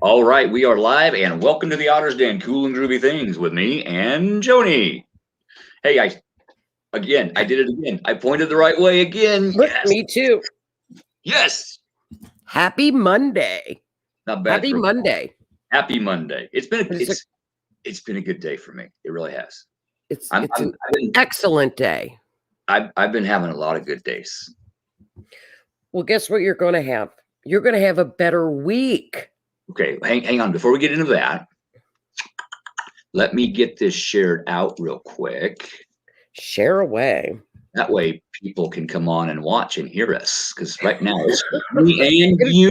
All right, we are live, and welcome to the Otter's Den, cool and groovy things with me and Joni. Hey, I did it again. I pointed the right way again. Look, Yes, me too. yes. Happy Monday. Not bad. Happy Monday. Happy Monday. It's been a good day for me. It really has. It's an excellent day. I've been having a lot of good days. Well, guess what you're going to have? You're going to have a better week. Okay, hang on. Before we get into that, let me get this shared out real quick. Share away. That way people can come on and watch and hear us. Because right now it's me and you.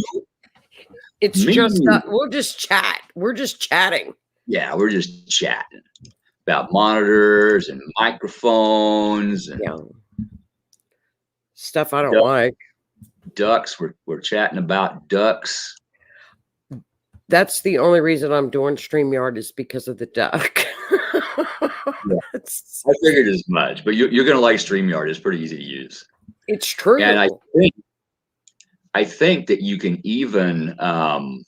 It's just we'll just chat. We're just chatting. Yeah, we're just chatting about monitors and microphones and stuff I don't like. Ducks. We're chatting about ducks. That's the only reason I'm doing StreamYard is because of the duck. Yeah. I figured as much, but you're going to like StreamYard. It's pretty easy to use. It's true. And I think that you can even, hang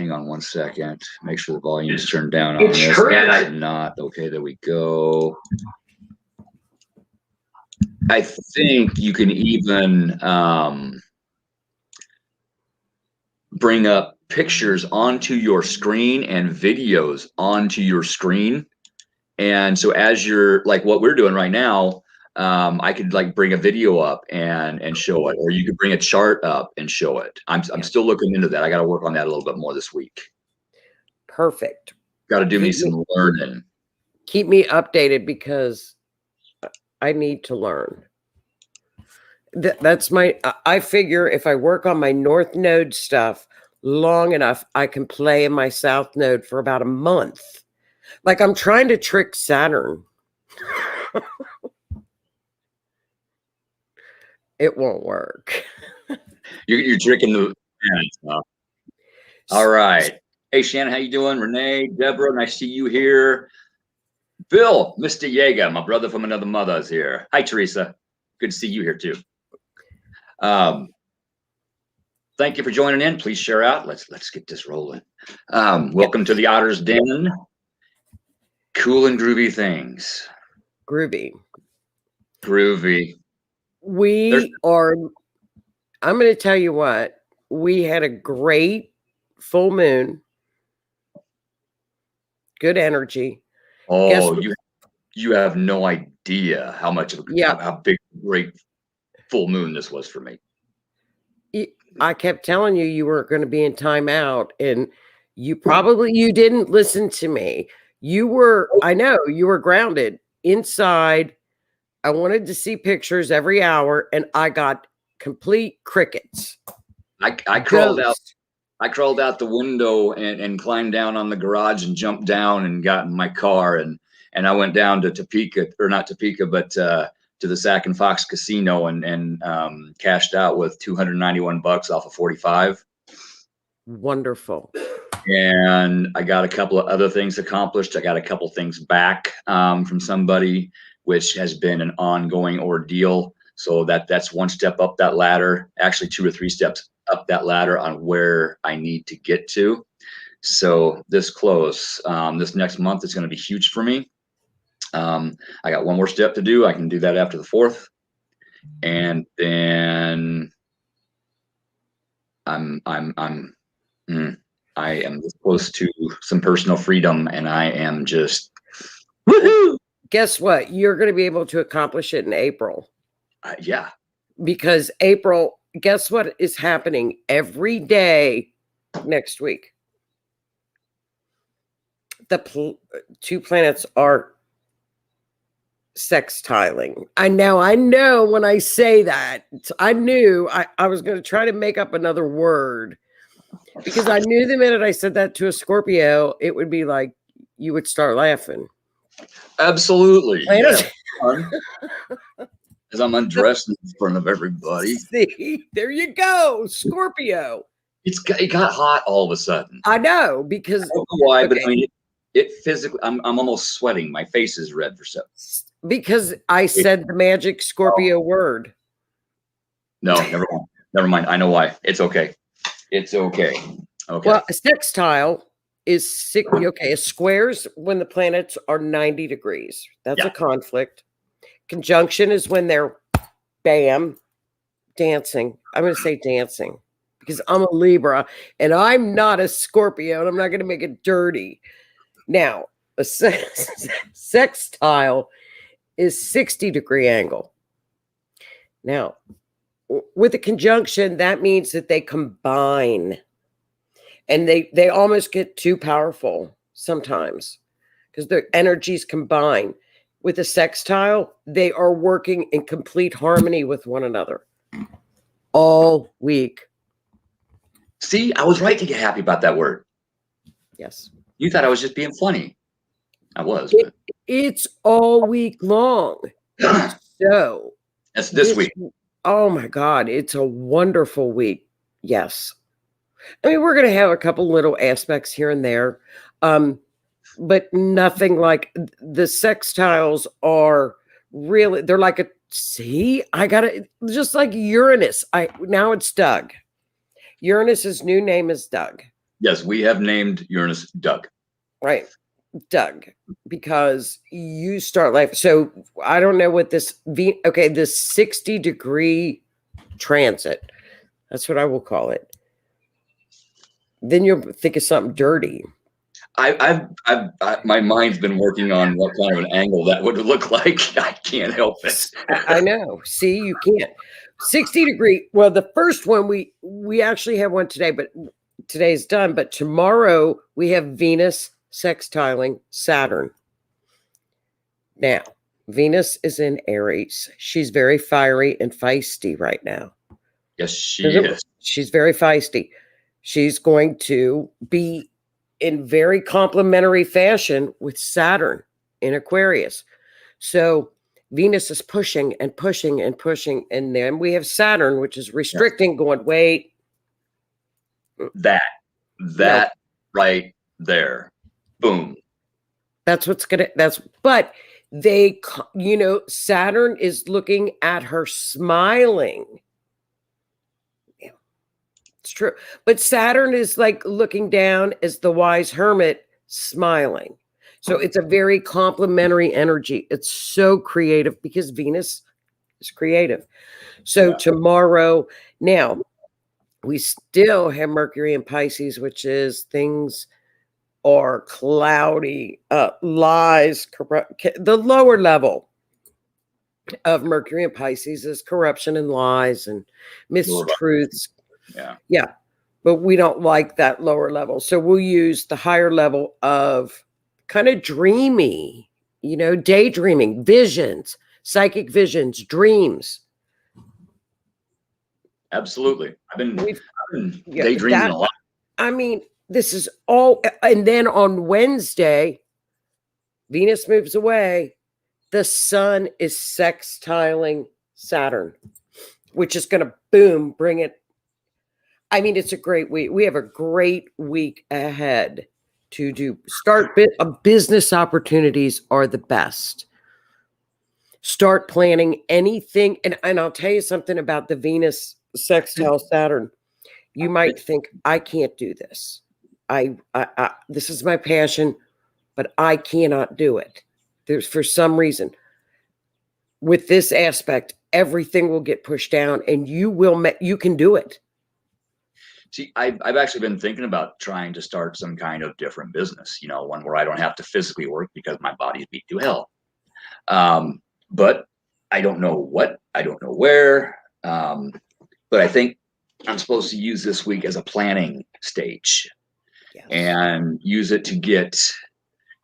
on one second, make sure the volume is turned down on this. It's not. Okay, there we go. I think you can even bring up pictures onto your screen and videos onto your screen. And so as you're like what we're doing right now, I could like bring a video up and show it, or you could bring a chart up and show it. I'm still looking into that. I got to work on that a little bit more this week. Perfect. Got to do me some learning. Keep me updated because I need to learn. That's I figure if I work on my North Node stuff long enough, I can play in my South Node for about a month. Like I'm trying to trick Saturn. It won't work. You're tricking the stuff. All right. Hey, Shannon, how you doing? Renee, Deborah, nice to see you here. Bill, Mr. Yeager, my brother from another mother is here. Hi, Teresa. Good to see you here too. Thank you for joining in. Please share out. Let's get this rolling. Welcome to the Otter's Den. Cool and groovy things. Groovy. I'm going to tell you what, we had a great full moon. Good energy. Oh, you have no idea how much of how big, great full moon this was for me. I kept telling you were going to be in timeout, and you didn't listen to me. I know you were grounded inside. I wanted to see pictures every hour, and I got complete crickets. I crawled out. I crawled out the window and climbed down on the garage and jumped down and got in my car and I went down to Topeka, or not Topeka, but to the Sac and Fox Casino and cashed out with $291 off of 45. Wonderful. And I got a couple of other things accomplished. I got a couple things back from somebody, which has been an ongoing ordeal. So that's one step up that ladder, actually 2 or 3 steps up that ladder on where I need to get to. So this close, this next month is going to be huge for me. I got one more step to do. I can do that after the 4th. And then I am this close to some personal freedom, and I am just woohoo. Guess what? You're going to be able to accomplish it in April. Yeah. Because April, guess what is happening every day next week? The 2 planets are sextiling. I know when I say that, I knew I was going to try to make up another word because I knew the minute I said that to a Scorpio, it would be like, you would start laughing. Absolutely. Yeah. As I'm undressed in front of everybody. See, there you go, Scorpio. It got hot all of a sudden. I know, because I don't know why, but I mean, it physically, I'm almost sweating. My face is red for something. Because I said the magic Scorpio word. No, never mind. I know why. It's okay. It's okay. Okay. Well, a sextile is okay. A square's when the planets are 90 degrees. That's Yeah. a conflict. Conjunction is when they're bam, dancing. I'm going to say dancing because I'm a Libra and I'm not a Scorpio and I'm not going to make it dirty. Now, a sextile is 60-degree angle. Now, with a conjunction, that means that they combine and they almost get too powerful sometimes because their energies combine. With a sextile, they are working in complete harmony with one another all week. See, I was right to get happy about that word. Yes. You thought I was just being funny. I was. It's all week long. So that's this week. Oh my God. It's a wonderful week. Yes. I mean, we're going to have a couple little aspects here and there. But nothing like the sextiles are really, they're like I got it. Just like Uranus. Now it's Doug. Uranus's new name is Doug. Yes, we have named Uranus Doug. Right. Doug, because you start life. So I don't know what this, this 60-degree transit, that's what I will call it. Then you'll think of something dirty. My mind's been working on what kind of an angle that would look like. I can't help it. I know. See, you can't. 60-degree. Well, the first one we actually have one today, but today's done. But tomorrow we have Venus sextiling Saturn. Now, Venus is in Aries. She's very fiery and feisty right now. Yes, she is. She's very feisty. She's going to be in very complementary fashion with Saturn in Aquarius. So Venus is pushing and pushing and pushing. And then we have Saturn, which is restricting, going, wait. That right there. Boom. But Saturn is looking at her smiling. It's true. But Saturn is like looking down as the wise hermit smiling. So it's a very complementary energy. It's so creative because Venus is creative. So tomorrow, now we still have Mercury in Pisces, which is things are cloudy, lies, the lower level of Mercury in Pisces is corruption and lies and mistruths. Yeah. But we don't like that lower level. So we'll use the higher level of kind of dreamy, daydreaming, visions, psychic visions, dreams. Absolutely. I've been daydreaming a lot. I mean, this is all. And then on Wednesday, Venus moves away. The sun is sextiling Saturn, which is going to bring it. I mean, it's a great week. We have a great week ahead to start. Business opportunities are the best. Start planning anything. And I'll tell you something about the Venus sextile Saturn. You might think, I can't do this. This is my passion, but I cannot do it. There's for some reason. With this aspect, everything will get pushed down and you can do it. See, I've actually been thinking about trying to start some kind of different business, one where I don't have to physically work because my body's beat to hell. But I don't know what, I don't know where. But I think I'm supposed to use this week as a planning stage and use it to get,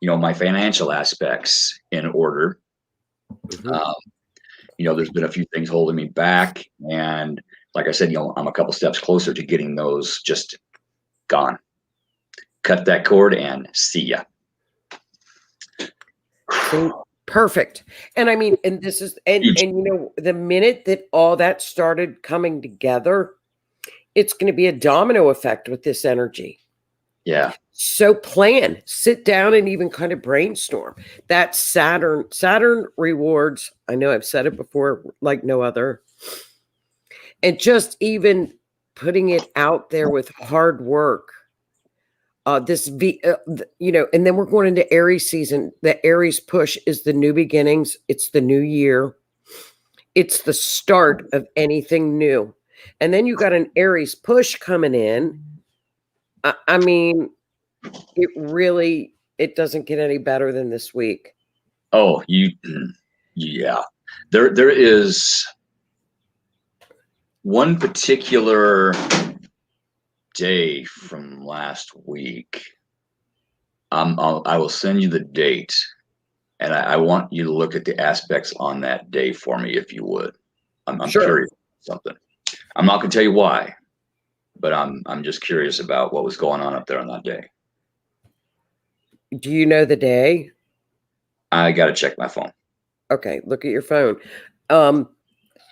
my financial aspects in order. Mm-hmm. There's been a few things holding me back, and like I said, I'm a couple steps closer to getting those just gone. Cut that cord and see ya. Perfect. And I mean, and this is, and the minute that all that started coming together, it's going to be a domino effect with this energy. Yeah. So sit down and even kind of brainstorm. That Saturn rewards, I know I've said it before, like no other. And just even putting it out there with hard work. And then we're going into Aries season. The Aries push is the new beginnings. It's the new year. It's the start of anything new. And then you got an Aries push coming in. I mean, it doesn't get any better than this week. Oh, yeah. There is one particular day from last week. I will send you the date, and I want you to look at the aspects on that day for me, if you would. I'm Sure. curious about something. I'm not going to tell you why, but I'm just curious about what was going on up there on that day. Do you know the day? I got to check my phone. Okay, look at your phone.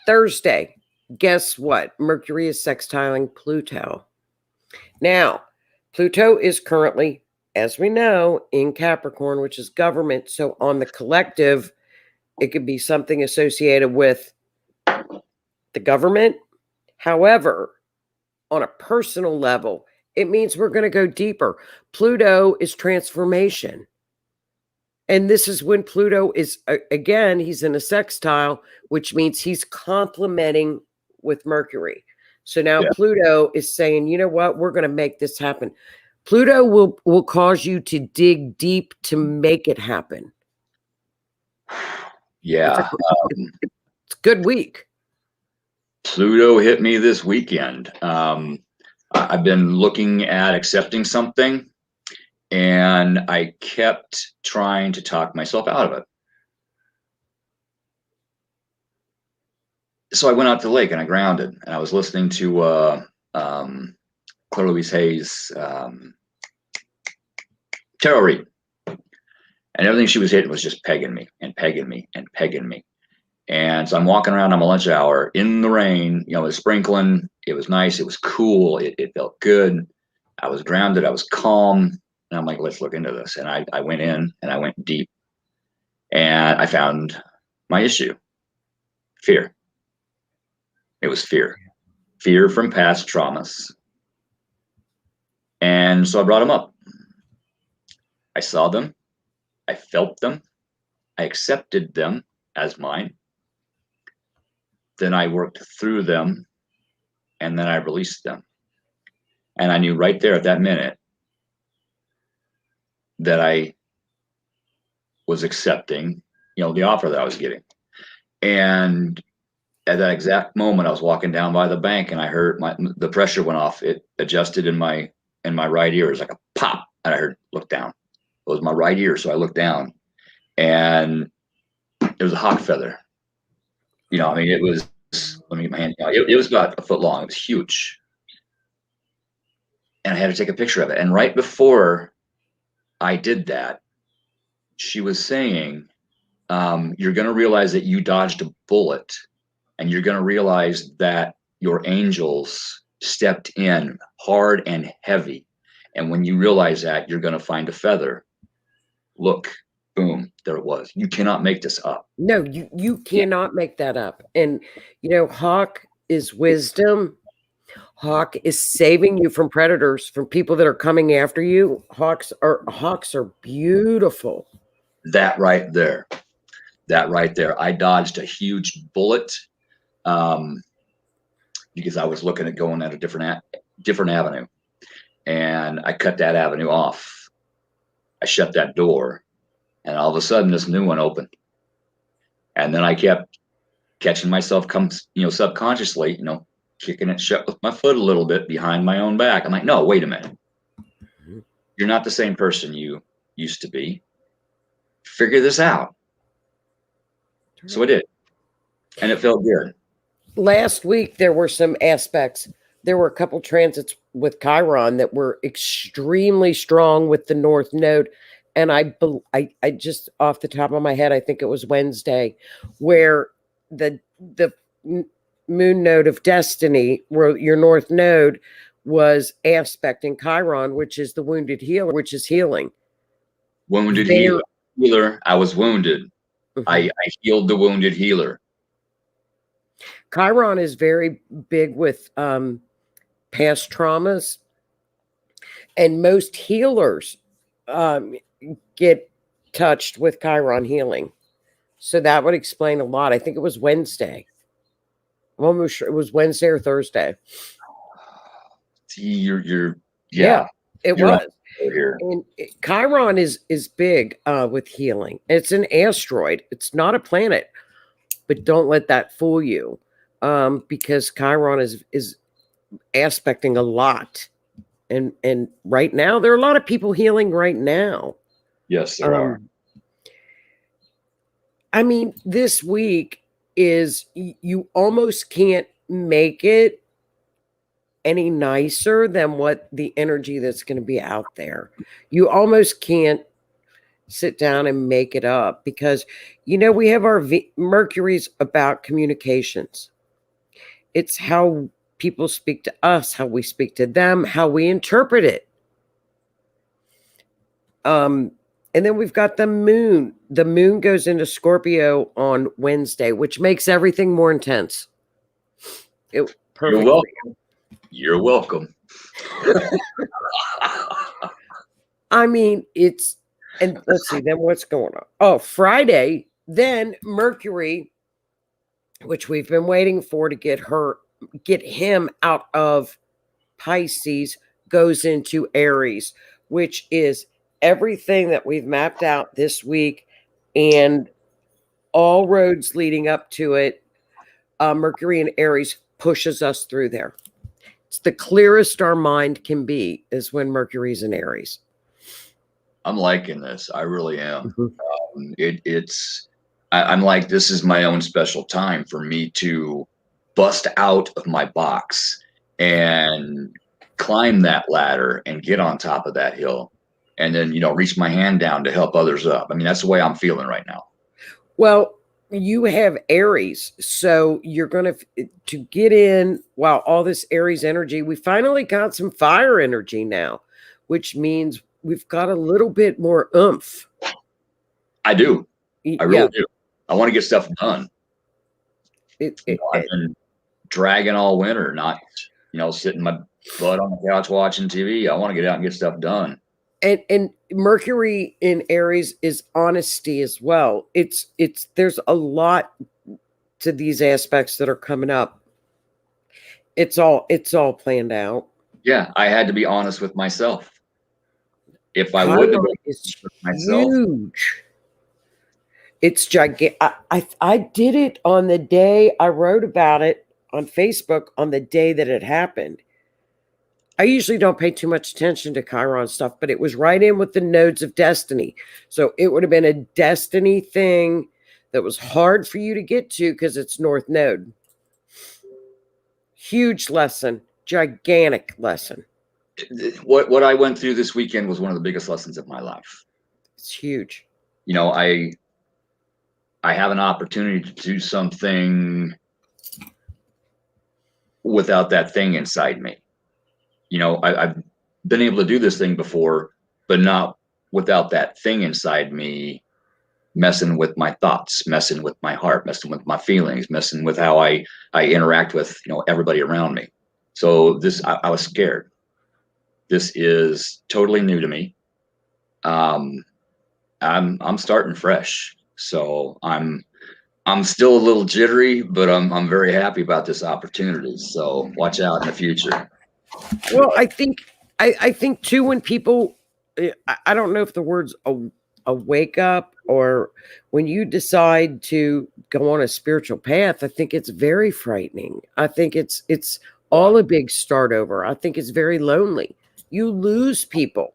Thursday, guess what? Mercury is sextiling Pluto. Now, Pluto is currently, as we know, in Capricorn, which is government. So on the collective, it could be something associated with the government. However, on a personal level, it means we're going to go deeper. Pluto is transformation. And this is when Pluto is, again, he's in a sextile, which means he's complementing with Mercury. So now Pluto is saying, you know what, we're going to make this happen. Pluto will cause you to dig deep to make it happen. Yeah. It's a good week. Pluto hit me this weekend. I've been looking at accepting something, and I kept trying to talk myself out of it. So I went out to the lake and I grounded, and I was listening to Claire Louise Hayes' tarot read, and everything she was hitting was just pegging me and pegging me and pegging me. And so I'm walking around on my lunch hour in the rain, it was sprinkling. It was nice. It was cool. It felt good. I was grounded. I was calm. And I'm like, let's look into this. And I went in and I went deep, and I found my issue: fear. It was fear from past traumas. And so I brought them up. I saw them. I felt them. I accepted them as mine. Then I worked through them, and then I released them. And I knew right there at that minute that I was accepting, the offer that I was getting. And at that exact moment, I was walking down by the bank, and I heard the pressure went off. It adjusted in my right ear. It was like a pop, and I heard, look down. It was my right ear, so I looked down, and it was a hawk feather. It was, let me get my hand. It was about a foot long. It was huge. And I had to take a picture of it. And right before I did that, she was saying, you're going to realize that you dodged a bullet, and you're going to realize that your angels stepped in hard and heavy. And when you realize that, you're going to find a feather. Look, boom, there it was. You cannot make this up. No, you cannot make that up. And, hawk is wisdom. Hawk is saving you from predators, from people that are coming after you. Hawks are beautiful. That right there. I dodged a huge bullet because I was looking at going at a different avenue, and I cut that avenue off. I shut that door, and all of a sudden this new one opened. And then I kept catching myself subconsciously, kicking it shut with my foot a little bit behind my own back. I'm like, no, wait a minute. You're not the same person you used to be. Figure this out. So I did. And it felt good. Last week, there were some aspects. There were a couple transits with Chiron that were extremely strong with the North Node. And I just off the top of my head, I think it was Wednesday, where the moon node of destiny, where your North Node was aspecting Chiron, which is the wounded healer, which is healing. Wounded healer. I was wounded. Mm-hmm. I healed the wounded healer. Chiron is very big with past traumas, and most healers um, get touched with Chiron healing. So that would explain a lot. I think it was Wednesday. I'm almost sure it was Wednesday or Thursday. See, you're Yeah, yeah, it you're on was. here. And Chiron is big with healing. It's an asteroid. It's not a planet, but don't let that fool you, because Chiron is aspecting a lot. And right now there are a lot of people healing right now. Yes, there are. I mean, this week is you almost can't make it any nicer than what the energy that's going to be out there. You almost can't sit down and make it up because, we have our Mercury's about communications. It's how people speak to us, how we speak to them, how we interpret it. And then we've got the moon. The moon goes into Scorpio on Wednesday, which makes everything more intense. You're Perfect. welcome. You're welcome. I mean, and let's see, then what's going on? Oh, Friday, then Mercury, which we've been waiting for to get him out of Pisces, goes into Aries, which is everything that we've mapped out this week and all roads leading up to it. Mercury in Aries pushes us through there. It's the clearest our mind can be is when Mercury's in Aries. I'm liking this. I really am. Mm-hmm. I'm like, this is my own special time for me to bust out of my box and climb that ladder and get on top of that hill and then, reach my hand down to help others up. I mean, that's the way I'm feeling right now. Well, you have Aries, so you're going to get in, wow, all this Aries energy. We finally got some fire energy now, which means we've got a little bit more oomph. I do. I really do. I want to get stuff done. I've been dragging all winter, not, sitting my butt on the couch watching TV. I want to get out and get stuff done. And Mercury in Aries is honesty as well. There's a lot to these aspects that are coming up. It's all planned out. Yeah, I had to be honest with myself. If I wouldn't have been honest with myself, huge. It's gigantic. I did it on the day I wrote about it on Facebook on the day that it happened. I usually don't pay too much attention to Chiron stuff, but it was right in with the nodes of destiny. So it would have been a destiny thing that was hard for you to get to because it's North Node. Huge lesson, gigantic lesson. What I went through this weekend was one of the biggest lessons of my life. It's huge. I have an opportunity to do something without that thing inside me. I've been able to do this thing before, but not without that thing inside me messing with my thoughts, messing with my heart, messing with my feelings, messing with how I interact with, everybody around me. So I was scared. This is totally new to me. I'm starting fresh. So I'm still a little jittery, but I'm very happy about this opportunity. So watch out in the future. Well, I think too, when people, I don't know if the word's a wake up or when you decide to go on a spiritual path, I think it's very frightening. I think it's all a big start over. I think it's very lonely. You lose people.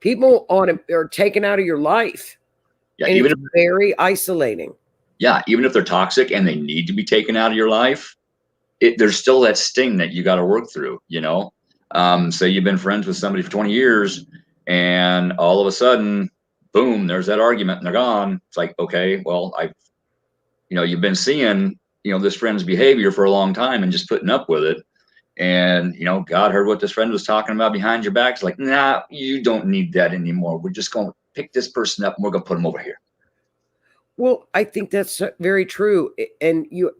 People are taken out of your life. Yeah, and it's very isolating. Yeah, even if they're toxic and they need to be taken out of your life, there's still that sting that you got to work through, So you've been friends with somebody for 20 years and all of a sudden, boom, there's that argument and they're gone. It's like, okay, well, you've been seeing, this friend's behavior for a long time and just putting up with it. And, God heard what this friend was talking about behind your back. It's like, nah, you don't need that anymore. We're just going to pick this person up and we're going to put them over here. Well, I think that's very true. And you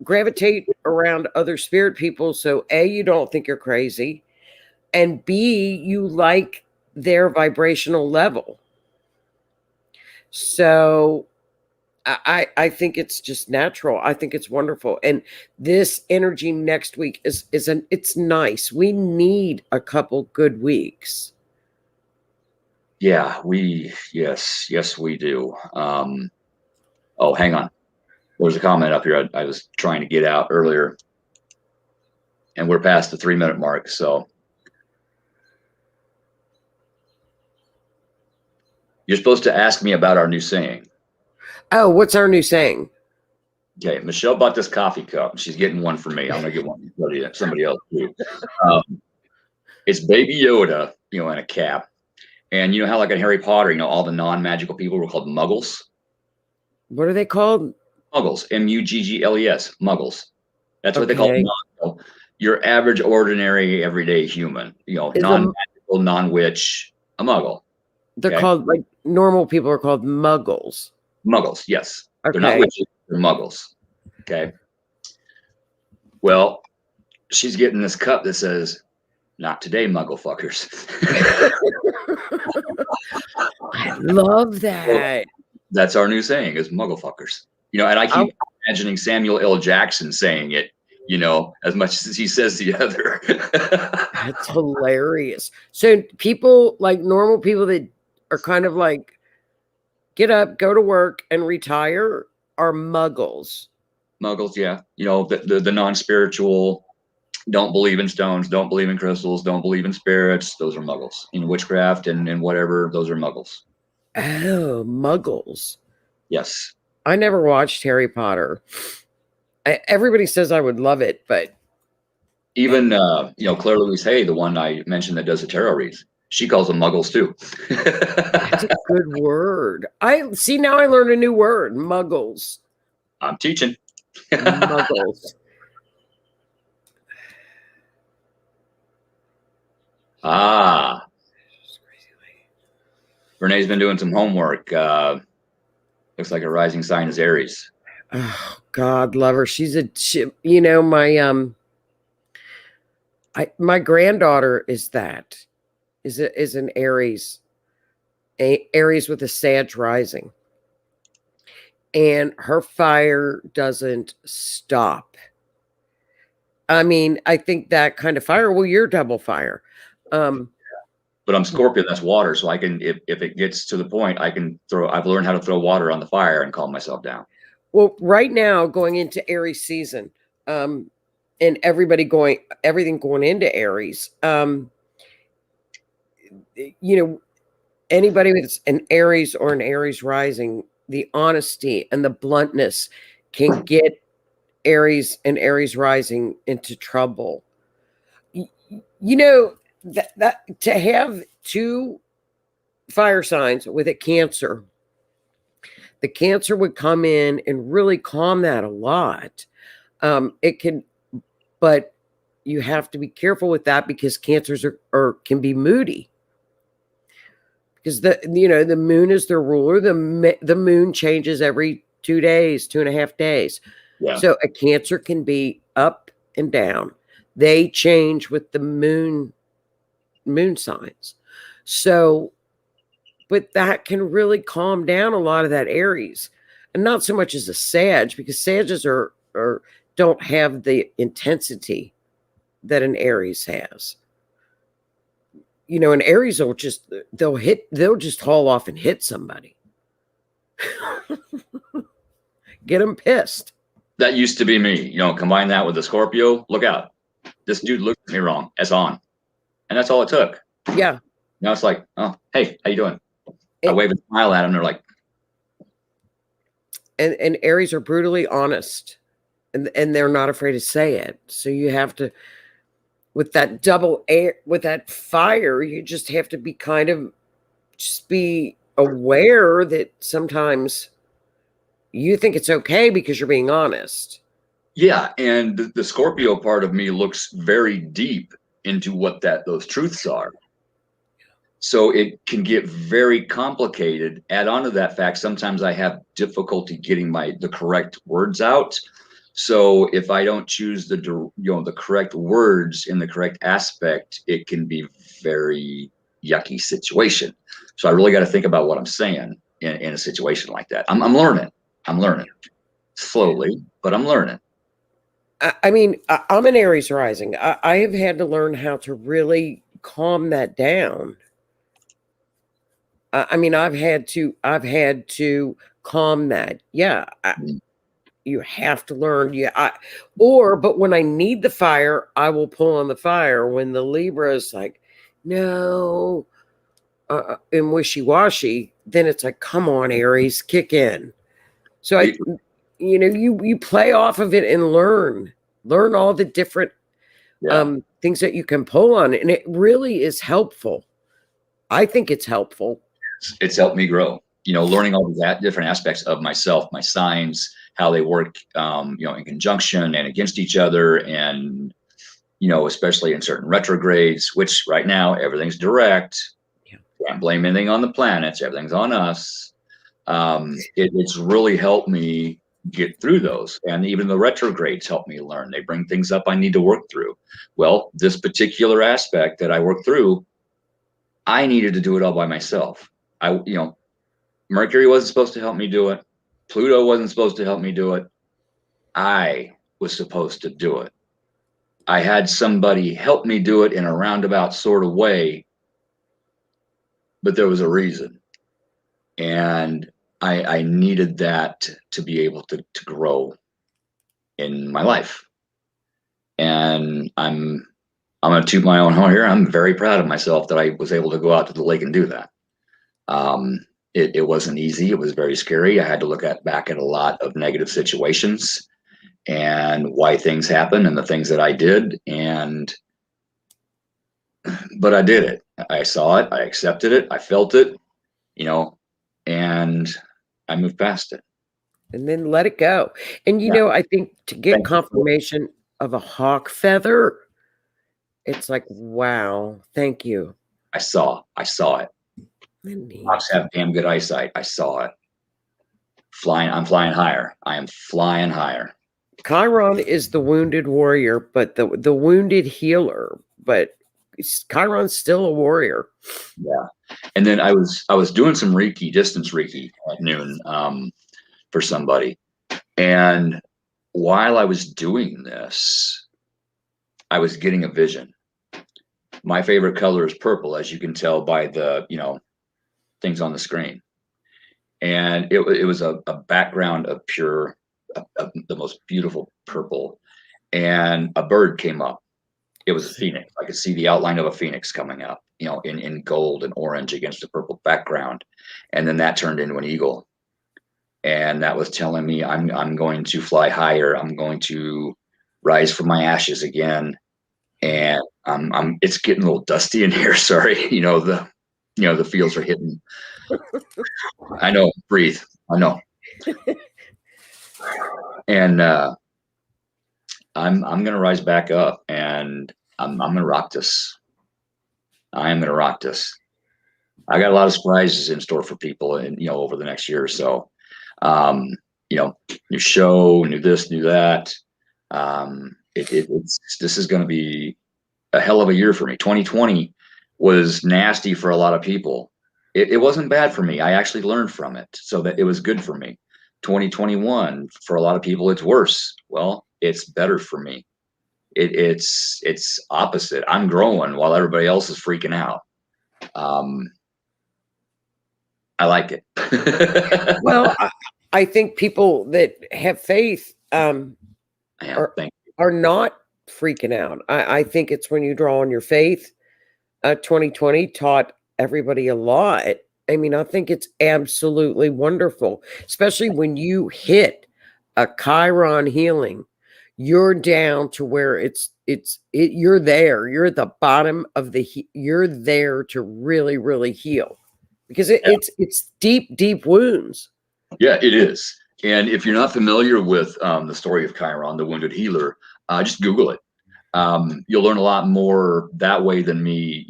gravitate around other spirit people. So A, you don't think you're crazy, and B, you like their vibrational level. So I think it's just natural. I think it's wonderful. And this energy next week it's nice. We need a couple good weeks. Yeah, yes, we do. Oh, hang on. There's a comment up here I was trying to get out earlier, and we're past the 3-minute mark. So you're supposed to ask me about our new saying. Oh, what's our new saying? Okay, Michelle bought this coffee cup. She's getting one for me. I'm gonna get one for somebody else too. It's Baby Yoda, in a cap. And you know how, like in Harry Potter, all the non-magical people were called Muggles. What are they called? Muggles, Muggles, Muggles. That's what they call Okay. your average, ordinary, everyday human. Non-magical, non-witch, a Muggle. They're Okay? called, like, normal people are called muggles. Muggles, yes. They're not Okay. witches, they're Muggles. Okay. Well, she's getting this cup that says, "Not today, Muggle fuckers." I love that. That's our new saying, is Muggle fuckers. And I keep imagining Samuel L. Jackson saying it, as much as he says the other. That's hilarious. So people, like normal people that are kind of like get up, go to work, and retire are muggles. Muggles, yeah. The non-spiritual, don't believe in stones, don't believe in crystals, don't believe in spirits. Those are muggles. In witchcraft and whatever, those are muggles. Oh, muggles. Yes. I never watched Harry Potter. Everybody says I would love it, but even Claire Louise Hay, the one I mentioned that does the tarot reads, she calls them muggles too. that's a good word. I see, now I learned a new word, muggles. I'm teaching. Muggles. Ah. Renee's been doing some homework. Looks like a rising sign is Aries. Oh, God, love her. My granddaughter is an Aries, Aries with a Sag rising, and her fire doesn't stop. I mean, I think that kind of fire. Well, you're double fire. But I'm Scorpio, that's water. So I can, if it gets to the point, I've learned how to throw water on the fire and calm myself down. Well, right now, going into Aries season, and everything going into Aries, anybody with an Aries or an Aries rising, the honesty and the bluntness can get Aries and Aries rising into trouble. That to have two fire signs with a Cancer, the Cancer would come in and really calm that a lot. It can, but you have to be careful with that because Cancers can be moody. Because the moon is their ruler. The moon changes every 2 days, 2.5 days. Yeah. So a Cancer can be up and down. They change with the moon signs. So, but that can really calm down a lot of that Aries, and not so much as a Sag, because Sages don't have the intensity that an Aries has. An Aries they'll just haul off and hit somebody. Get them pissed. That used to be me. Combine that with the Scorpio. Look out. This dude looked at me wrong. It's on. And that's all it took. Yeah. Now it's like, oh, hey, how you doing? I wave and smile at them. They're like. And Aries are brutally honest. And they're not afraid to say it. So you have to, with that double air, with that fire, you just have to be just be aware that sometimes you think it's okay because you're being honest. Yeah, and the Scorpio part of me looks very deep into what those truths are. So it can get very complicated. Add on to that fact, sometimes I have difficulty getting the correct words out. So if I don't choose the the correct words in the correct aspect, it can be very yucky situation. So I really got to think about what I'm saying in a situation like that. I'm learning. I'm learning slowly, but I'm learning. I mean, I'm an Aries rising. I have had to learn how to really calm that down. I mean, I've had to calm that. Yeah, Mm. you have to learn. Yeah, but when I need the fire, I will pull on the fire. When the Libra is like, no, and wishy washy, then it's like, come on, Aries, kick in. So It- you play off of it and learn all the different yeah, things that you can pull on, and it really is helpful. I think it's helpful. it's helped me grow. Learning all that different aspects of myself, my signs, how they work, in conjunction and against each other, and especially in certain retrogrades, which right now everything's direct. Yeah. Can't blame anything on the planets. Everything's on us. It's really helped me get through those. And even the retrogrades help me learn. They bring things up I need to work through. Well, this particular aspect that I worked through, I needed to do it all by myself. Mercury wasn't supposed to help me do it. Pluto wasn't supposed to help me do it. I was supposed to do it. I had somebody help me do it in a roundabout sort of way, but there was a reason. And I needed that to be able to grow in my life. And I'm gonna toot my own horn here. I'm very proud of myself that I was able to go out to the lake and do that. Um, it wasn't easy. It was very scary. I had to look back at a lot of negative situations and why things happened and the things that I did. But I did it. I saw it. I accepted it. I felt it. You know, and I moved past it. And then let it go. And Yeah. I think to get Thank you. confirmation of a hawk feather, it's like, wow, thank you. I saw it. Hawks Neat. have damn good eyesight. I saw it. I'm flying higher. I am flying higher. Chiron is the wounded warrior, but the wounded healer. But Chiron's still a warrior. Yeah. And then I was doing some Reiki, distance Reiki at noon, for somebody. And while I was doing this, I was getting a vision. My favorite color is purple, as you can tell by the, things on the screen. And it was a background of pure, the most beautiful purple. And a bird came up. It was a phoenix. I could see the outline of a phoenix coming up, in gold and orange against a purple background. And then that turned into an eagle. And that was telling me I'm going to fly higher. I'm going to rise from my ashes again. And it's getting a little dusty in here. Sorry. The fields are hitting. I know, breathe. I know. And I'm gonna rise back up, and I'm gonna rock this. I am gonna rock this. I got a lot of surprises in store for people, and over the next year or so. Um, new show, new this, new that. It's this is going to be a hell of a year for me. 2020 was nasty for a lot of people. It wasn't bad for me. I actually learned from it, so that it was good for me. 2021 for a lot of people, it's worse. Well, it's better for me. It's opposite. I'm growing while everybody else is freaking out. Um, I like it. Well, I think people that have faith Yeah, are thank are not freaking out. I think it's when you draw on your faith. 2020 taught everybody a lot. I mean, I think it's absolutely wonderful, especially when you hit a Chiron healing. You're down to where you're there. You're at the bottom of you're there to really, really heal because you. it's deep, deep wounds. Yeah, it is. And if you're not familiar with the story of Chiron, the wounded healer, just Google it. You'll learn a lot more that way than me,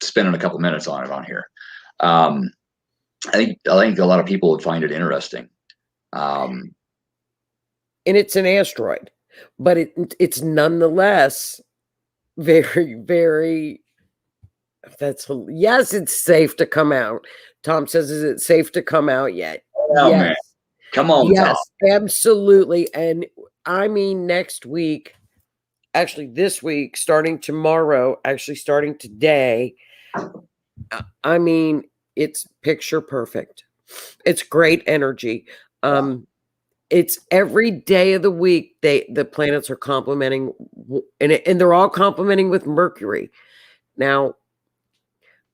spending a couple minutes on it on here. Um, I think a lot of people would find it interesting. Um, and it's an asteroid, but it's nonetheless very, very. Yes, it's safe to come out. Tom says, "Is it safe to come out yet?" Oh, Yes, man. Come on, Tom. yes, absolutely. And I mean, next week, actually, this week, starting tomorrow, actually starting today. I mean, it's picture perfect. It's great energy. It's every day of the week the planets are complementing, and they're all complementing with Mercury. Now,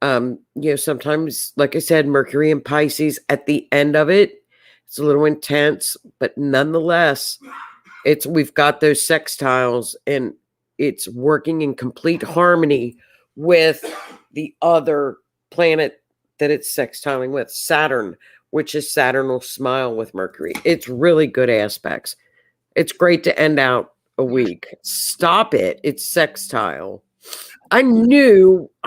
sometimes, like I said, Mercury and Pisces at the end of it, it's a little intense, but nonetheless, we've got those sextiles and it's working in complete harmony with the other planet that it's sextiling with, Saturn, which is Saturn will smile with Mercury. It's really good aspects. It's great to end out a week. Stop it. It's sextile. I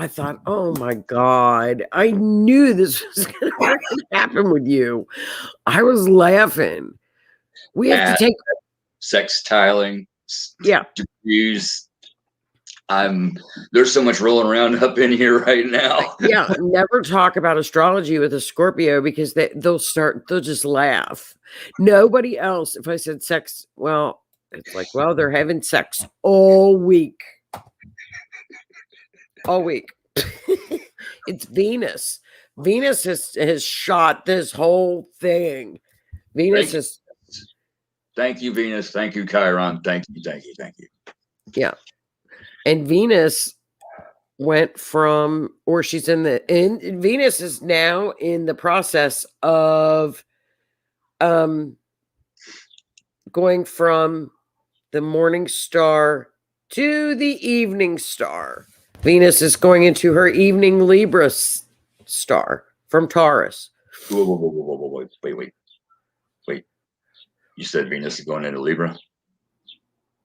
thought, oh my God, I knew this was going to happen with you. I was laughing. We have to take sextiling. Yeah. Degrees. There's so much rolling around up in here right now. Yeah, never talk about astrology with a Scorpio because they'll just laugh. Nobody else, if I said sex, well, it's like, well, they're having sex all week. All week. It's Venus. Venus has shot this whole thing. Venus is. Thank you, Venus. Thank you, Chiron. Thank you. Yeah. And Venus went from, or she's Venus is now in the process of going from the morning star to the evening star. Venus is going into her evening Libra star from Taurus. Wait. You said Venus is going into Libra?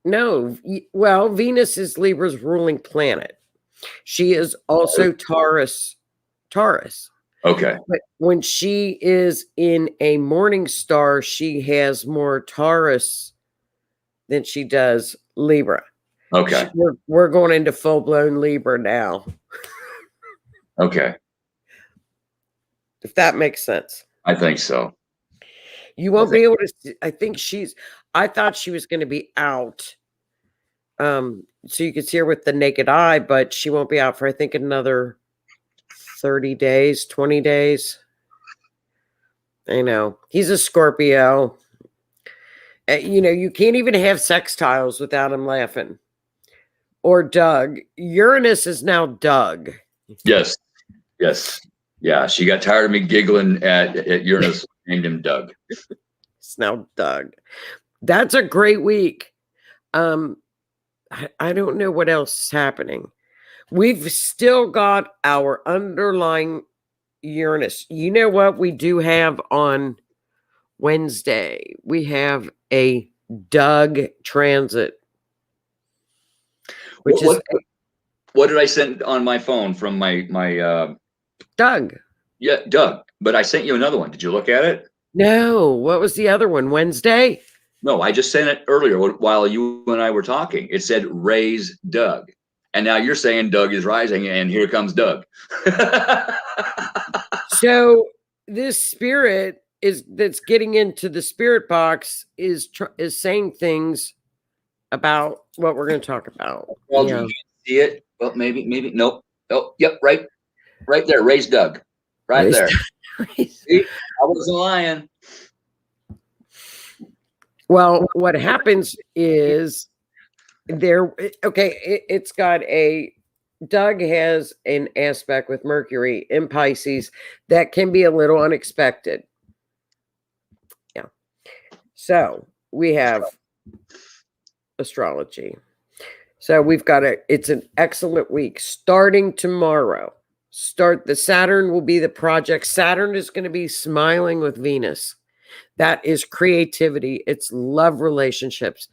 No. Well, Venus is Libra's ruling planet. She is also Taurus. Okay. But when she is in a morning star, she has more Taurus than she does Libra. Okay. We're going into full-blown Libra now. Okay. If that makes sense. I think so. You won't be able to. I thought she was going to be out. So you could see her with the naked eye, but she won't be out for, I think, another 30 days, 20 days. I know. He's a Scorpio. You can't even have sextiles without him laughing. Or Doug. Uranus is now Doug. Yes. Yeah, she got tired of me giggling at Uranus, named him Doug. It's now Doug. That's a great week. I don't know what else is happening. We've still got our underlying Uranus. You know what we do have on Wednesday? We have a Doug transit. What did I send on my phone from my Doug? Yeah, Doug. But I sent you another one. Did you look at it? No. What was the other one? Wednesday? No, I just sent it earlier while you and I were talking. It said raise Doug. And now you're saying Doug is rising and here comes Doug. So this spirit that's getting into the spirit box is saying things about what we're going to talk about. Well, you see it? Well, maybe. Nope. Oh, yep. Right there. Raise Doug. Right there. See, I wasn't lying. Well, what happens is it's got Doug has an aspect with Mercury in Pisces that can be a little unexpected. Yeah. So we have astrology. So we've got it's an excellent week starting tomorrow. The Saturn will be the project. Saturn is going to be smiling with Venus. That is creativity. It's love relationships.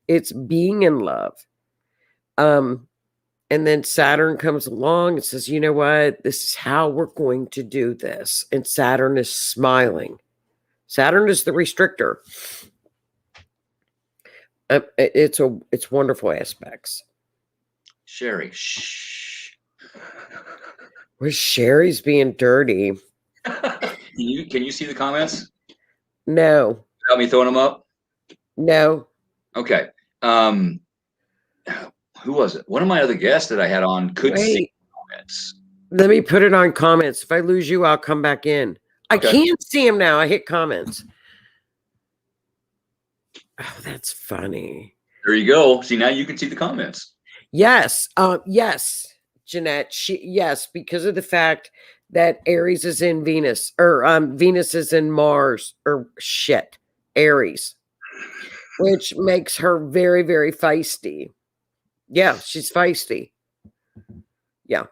It's being in love. And then Saturn comes along and says, you know what? This is how we're going to do this. And Saturn is smiling. Saturn is the restrictor. It's wonderful aspects. Sherry, shh. Where Sherry's being dirty. Can you see the comments? No, Without me throwing them up? no. Okay. Um, who was it? One of my other guests that I had on could see Wait, comments. let me put it on comments. If I lose you, I'll come back in. I Okay. can't see him now. I hit comments. Oh, that's funny. There you go. See, now you can see the comments. Yes. Yes, Jeanette. Yes, because of the fact that Aries is in Venus, or Venus is in Mars, or shit, Aries, which makes her very, very feisty. Yeah, she's feisty. Yeah.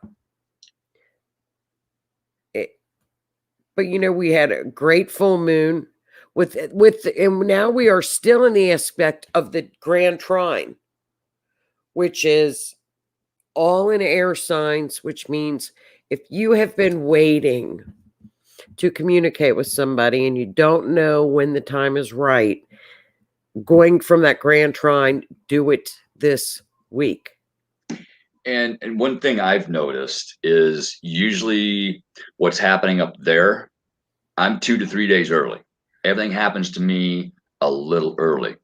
But we had a great full moon and now we are still in the aspect of the grand trine, which is all in air signs, which means if you have been waiting to communicate with somebody and you don't know when the time is right, going from that grand trine, do it this week. And one thing I've noticed is usually what's happening up there, I'm 2 to 3 days early. Everything happens to me a little early.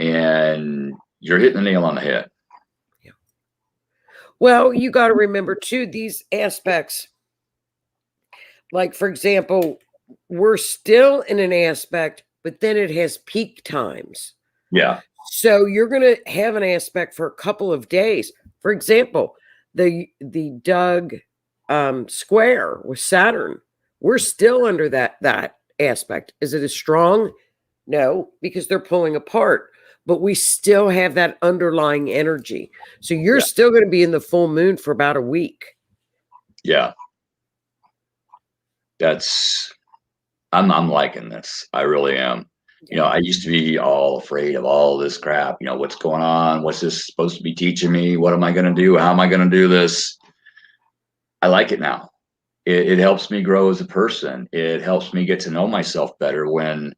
And you're hitting the nail on the head. Yeah. Well, you got to remember too, these aspects, like for example, we're still in an aspect, but then it has peak times. Yeah. So you're going to have an aspect for a couple of days. For example, the Doug square with Saturn, we're still under that aspect. Is it as strong? No, because they're pulling apart, but we still have that underlying energy. So you're still going to be in the full moon for about a week. Yeah. I'm liking this. I really am. I used to be all afraid of all this crap. What's going on? What's this supposed to be teaching me? What am I going to do? How am I going to do this? I like it now. It helps me grow as a person. It helps me get to know myself better when,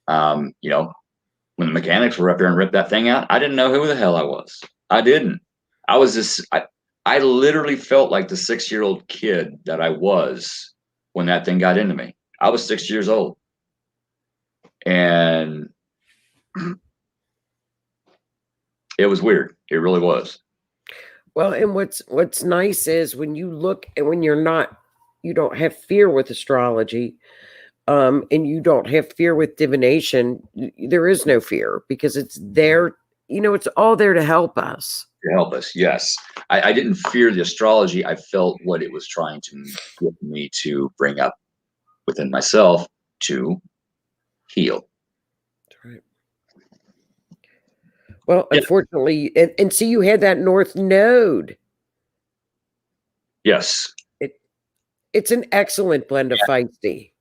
when the mechanics were up here and ripped that thing out, I didn't know who the hell I was. I didn't. I was this, I literally felt like the 6-year-old kid that I was when that thing got into me. I was 6 years old. And it was weird. It really was. Well, and what's nice is when you look and when you don't have fear with astrology, and you don't have fear with divination, there is no fear because it's there. It's all there to help us. To help us, yes. I didn't fear the astrology. I felt what it was trying to get me to bring up within myself to heal. Right. Well, unfortunately, and see, you had that North Node. Yes. It's an excellent blend of feisty.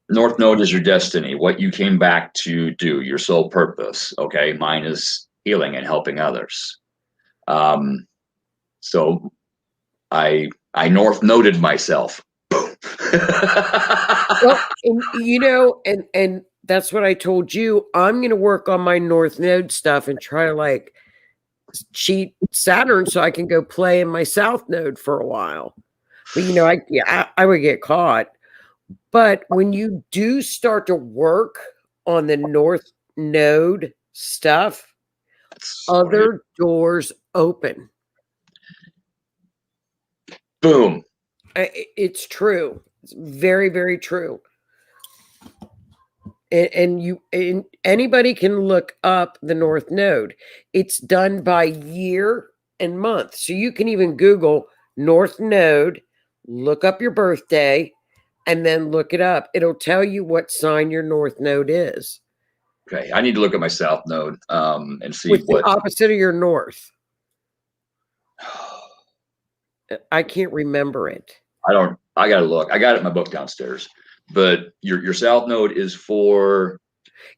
North Node is your destiny, what you came back to do, your sole purpose. Okay, mine is healing and helping others. So I North Noded myself. Boom. Well, and that's what I told you. I'm going to work on my North Node stuff and try to cheat Saturn so I can go play in my South Node for a while. But I would get caught. But when you do start to work on the North Node stuff, other doors open. Boom. It's true. It's very, very true. And anybody can look up the North Node. It's done by year and month. So you can even Google North Node, look up your birthday, and then look it up. It'll tell you what sign your North Node is. Okay, I need to look at my South Node and see what the opposite of your North. I can't remember it. I gotta look. I got it in my book downstairs. But your South Node is for.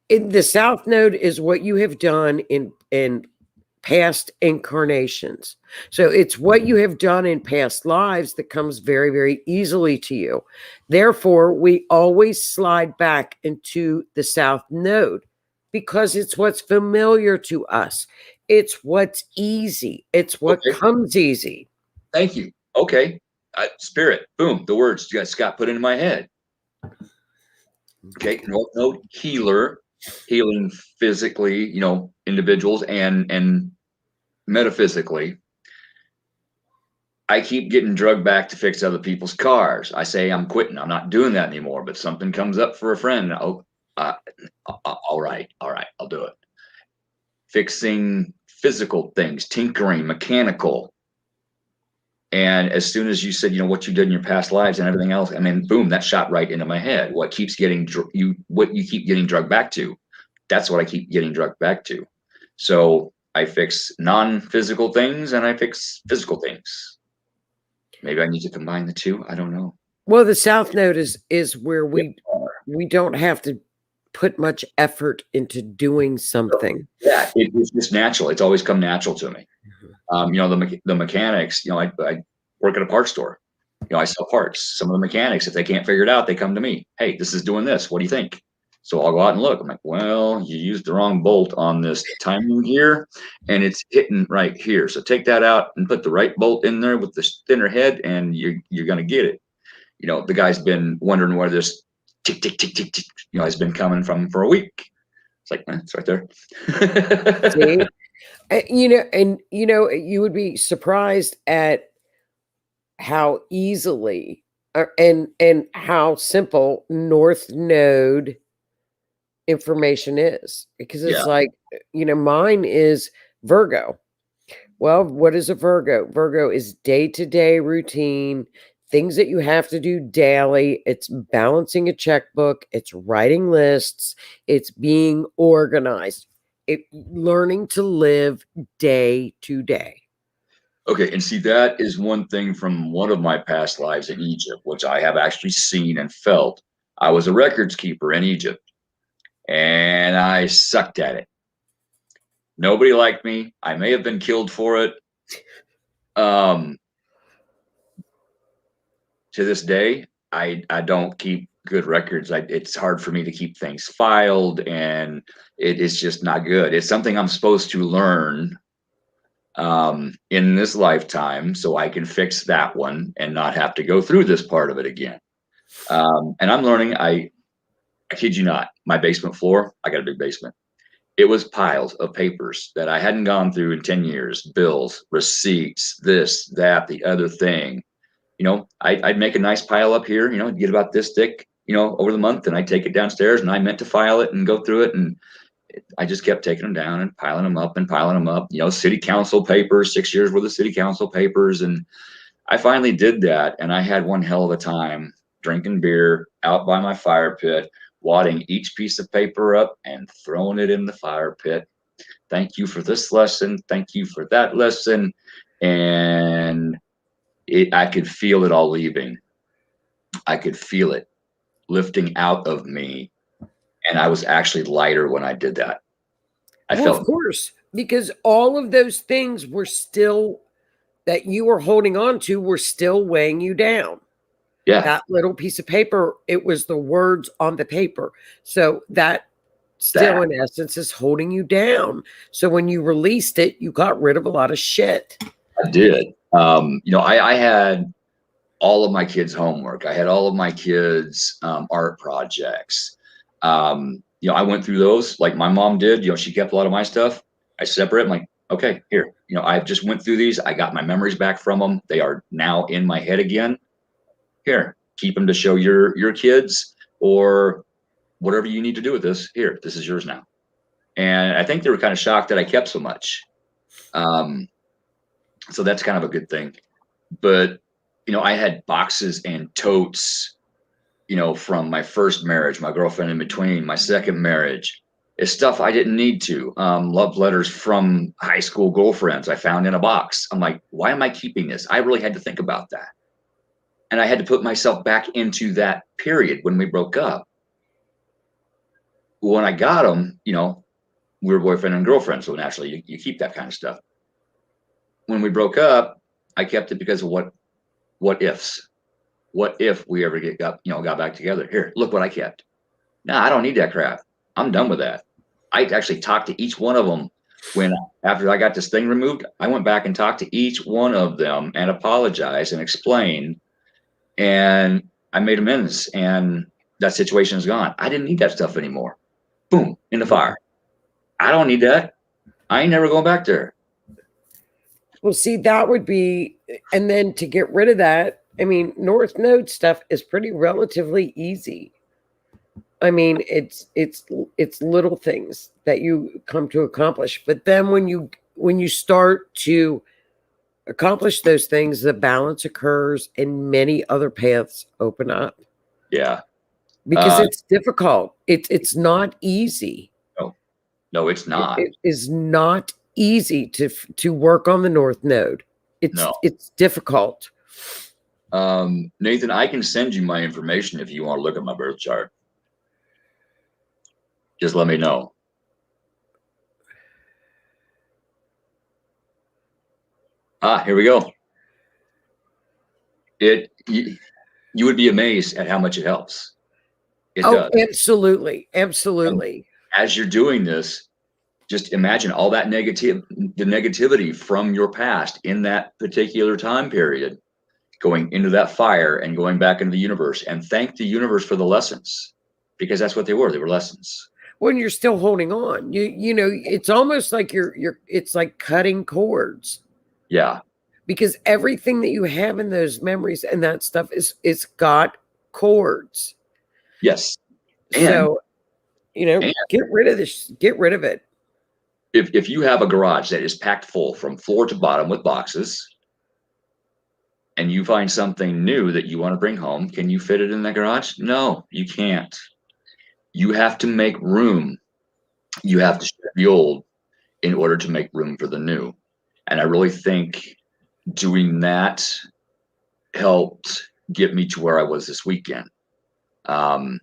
The South Node is what you have done in past incarnations. So it's what you have done in past lives that comes very, very easily to you. Therefore, we always slide back into the South Node. because it's what's familiar to us. It's what's easy. It's what Okay. comes easy. Thank you. Okay. Spirit. Boom. The words you got Scott put into my head. Okay. North Node healer, healing physically, individuals and metaphysically. I keep getting drugged back to fix other people's cars. I say I'm quitting. I'm not doing that anymore. But something comes up for a friend. Oh, all right, I'll do it. Fixing physical things, tinkering, mechanical. And as soon as you said, what you did in your past lives and everything else, I mean, boom, that shot right into my head. What you keep getting drugged back to, that's what I keep getting drugged back to. So I fix non-physical things and I fix physical things. Maybe I need to combine the two. I don't know. Well, the South Node is where we don't have to put much effort into doing something. Yeah, it's just natural. It's always come natural to me. The mechanics. I work at a parts store. I sell parts. Some of the mechanics, if they can't figure it out, they come to me. Hey, this is doing this. What do you think? So I'll go out and look. I'm like, well, you used the wrong bolt on this timing gear, and it's hitting right here. So take that out and put the right bolt in there with the thinner head, and you're gonna get it. The guy's been wondering where this tick tick tick tick tick has been coming from for a week. It's like, it's right there. See? You would be surprised at how easily and how simple North Node information is, because it's like, mine is Virgo. Well, what is a Virgo? Virgo is day-to-day routine, things that you have to do daily. It's balancing a checkbook, it's writing lists, it's being organized, learning to live day to day. Okay, and see, that is one thing from one of my past lives in Egypt, which I have actually seen and felt. I was a records keeper in Egypt, and I sucked at it. Nobody liked me. I may have been killed for it. To this day, I don't keep good records. It's hard for me to keep things filed, and it is just not good. It's something I'm supposed to learn in this lifetime, so I can fix that one and not have to go through this part of it again. And I'm learning. I kid you not, my basement floor, I got a big basement. It was piles of papers that I hadn't gone through in 10 years, bills, receipts, this, that, the other thing. I'd make a nice pile up here, get about this thick, over the month, and I'd take it downstairs, and I meant to file it and go through it. And I just kept taking them down and piling them up and piling them up, city council papers, 6 years worth of city council papers. And I finally did that. And I had one hell of a time drinking beer out by my fire pit, wadding each piece of paper up and throwing it in the fire pit. Thank you for this lesson. Thank you for that lesson. And I could feel it all leaving. I could feel it lifting out of me. And I was actually lighter when I did that. Of course, because all of those things were still that you were holding on to were still weighing you down. Yeah. That little piece of paper, it was the words on the paper. So that still, in essence, is holding you down. So when you released it, you got rid of a lot of shit. I did. I had all of my kids' homework. I had all of my kids' art projects. I went through those like my mom did. She kept a lot of my stuff. I separate. I'm like, okay, here. I just went through these. I got my memories back from them. They are now in my head again. Here, keep them to show your kids or whatever you need to do with this. Here, this is yours now. And I think they were kind of shocked that I kept so much. So that's kind of a good thing. But, I had boxes and totes, from my first marriage, my girlfriend in between, my second marriage. It's stuff I didn't need to. Love letters from high school girlfriends I found in a box. I'm like, why am I keeping this? I really had to think about that. And I had to put myself back into that period when we broke up. When I got them, we were boyfriend and girlfriend. So naturally you keep that kind of stuff. When we broke up, I kept it because of what ifs. What if we ever got back together? Here, look what I kept. No, I don't need that crap. I'm done with that. I actually talked to each one of them when after I got this thing removed. I went back and talked to each one of them and apologized and explained, and I made amends, and that situation is gone. I didn't need that stuff anymore. Boom, in the fire. I don't need that. I ain't never going back there. Well, see, that would be, and then to get rid of that, I mean, North Node stuff is pretty relatively easy. I mean, it's little things that you come to accomplish, but then when you start to accomplish those things, the balance occurs and many other paths open up. Yeah. Because it's difficult. It's not easy. No, it's not. It is not easy to work on the North Node. It's difficult. Nathan, I can send you my information if you want to look at my birth chart. Just let me know. Here we go. You would be amazed at how much it helps. It does. Absolutely. Absolutely. And as you're doing this, just imagine all that the negativity from your past in that particular time period, going into that fire and going back into the universe, and thank the universe for the lessons, because that's what they were. They were lessons. When you're still holding on, you know, it's almost like it's like cutting cords. Yeah. Because everything that you have in those memories and that stuff it's got cords. Yes. And, so, you know, get rid of this. Get rid of it. If you have a garage that is packed full from floor to bottom with boxes, and you find something new that you want to bring home, can you fit it in that garage? No, you can't. You have to make room. You have to shed the old in order to make room for the new. And I really think doing that helped get me to where I was this weekend. Allie,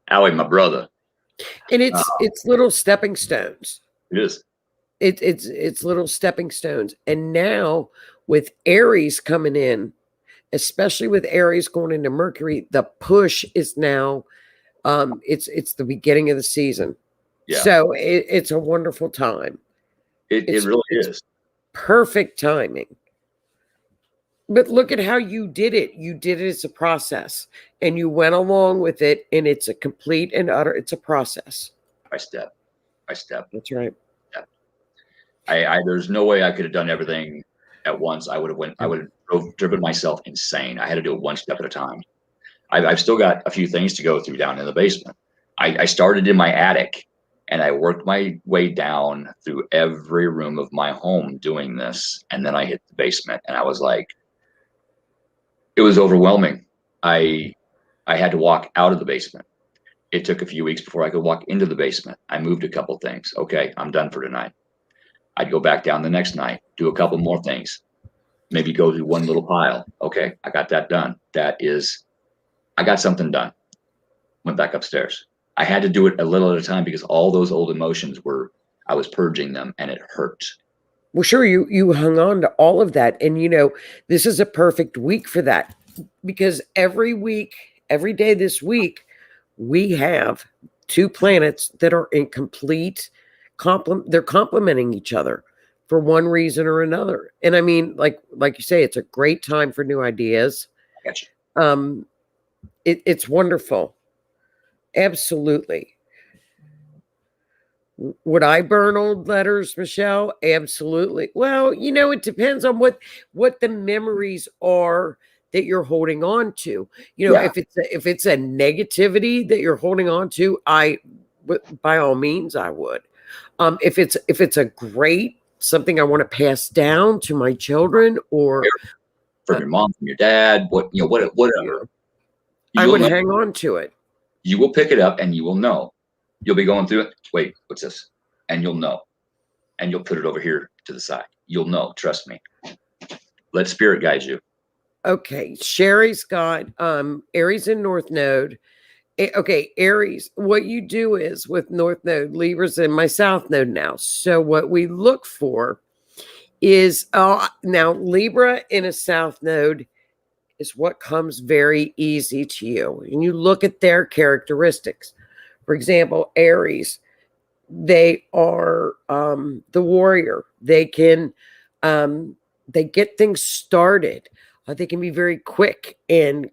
my brother. And it's little stepping stones. It is. It's little stepping stones. And now with Aries coming in, especially with Aries going into Mercury, the push is now it's the beginning of the season. Yeah. So it's a wonderful time. It really is. Perfect timing. But look at how you did it. You did it as a process, and you went along with it, and it's a complete and utter, it's a process. By step. That's right. Yeah. There's no way I could have done everything at once. I would have driven myself insane. I had to do it one step at a time. I've still got a few things to go through down in the basement. I started in my attic, and I worked my way down through every room of my home doing this. And then I hit the basement, and I was like, it was overwhelming. I had to walk out of the basement. It took a few weeks before I could walk into the basement. I moved a couple things. Okay, I'm done for tonight. I'd go back down the next night, do a couple more things, maybe go through one little pile. Okay, I got that done. I got something done. Went back upstairs. I had to do it a little at a time because all those old emotions I was purging them, and it hurt. Well, sure, you hung on to all of that. And, you know, this is a perfect week for that, because every week, every day this week, we have two planets that are in complete they're complementing each other for one reason or another. And I mean, like you say, it's a great time for new ideas. Gotcha. It's wonderful. Absolutely. Would I burn old letters, Michelle? Absolutely. Well, you know, it depends on what the memories are that you're holding on to. You know, if it's a negativity that you're holding on to, by all means, I would. If it's a great something I want to pass down to my children, or from your mom, from your dad, whatever, I would hang on to it. You will pick it up and you will know. You'll be going through it. Wait, what's this? And you'll know. And you'll put it over here to the side. You'll know. Trust me. Let spirit guide you. Okay. Sherry's got Aries and North Node. Okay, Aries, what you do is with North Node, Libra's in my South Node now. So what we look for is, now Libra in a South Node is what comes very easy to you. And you look at their characteristics. For example, Aries, they are the warrior. They can they get things started. They can be very quick and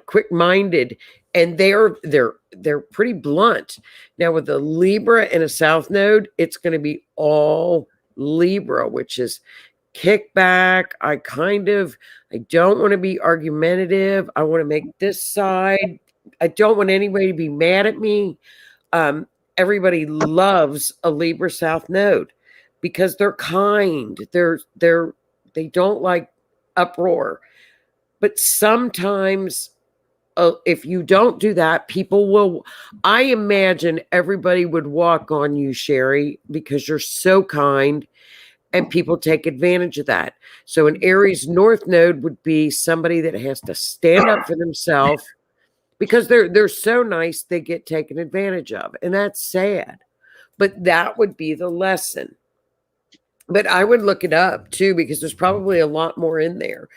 quick-minded, and they're pretty blunt. Now with a Libra and a South Node, it's going to be all Libra, which is kickback. I don't want to be argumentative. I want to make this side. I don't want anybody to be mad at me. Everybody loves a Libra South Node because they're kind. They don't like uproar. But sometimes if you don't do that, people will. I imagine everybody would walk on you, Sherry, because you're so kind, and people take advantage of that. So an Aries North Node would be somebody that has to stand up for themselves because they're so nice they get taken advantage of, and that's sad. But that would be the lesson. But I would look it up too because there's probably a lot more in there.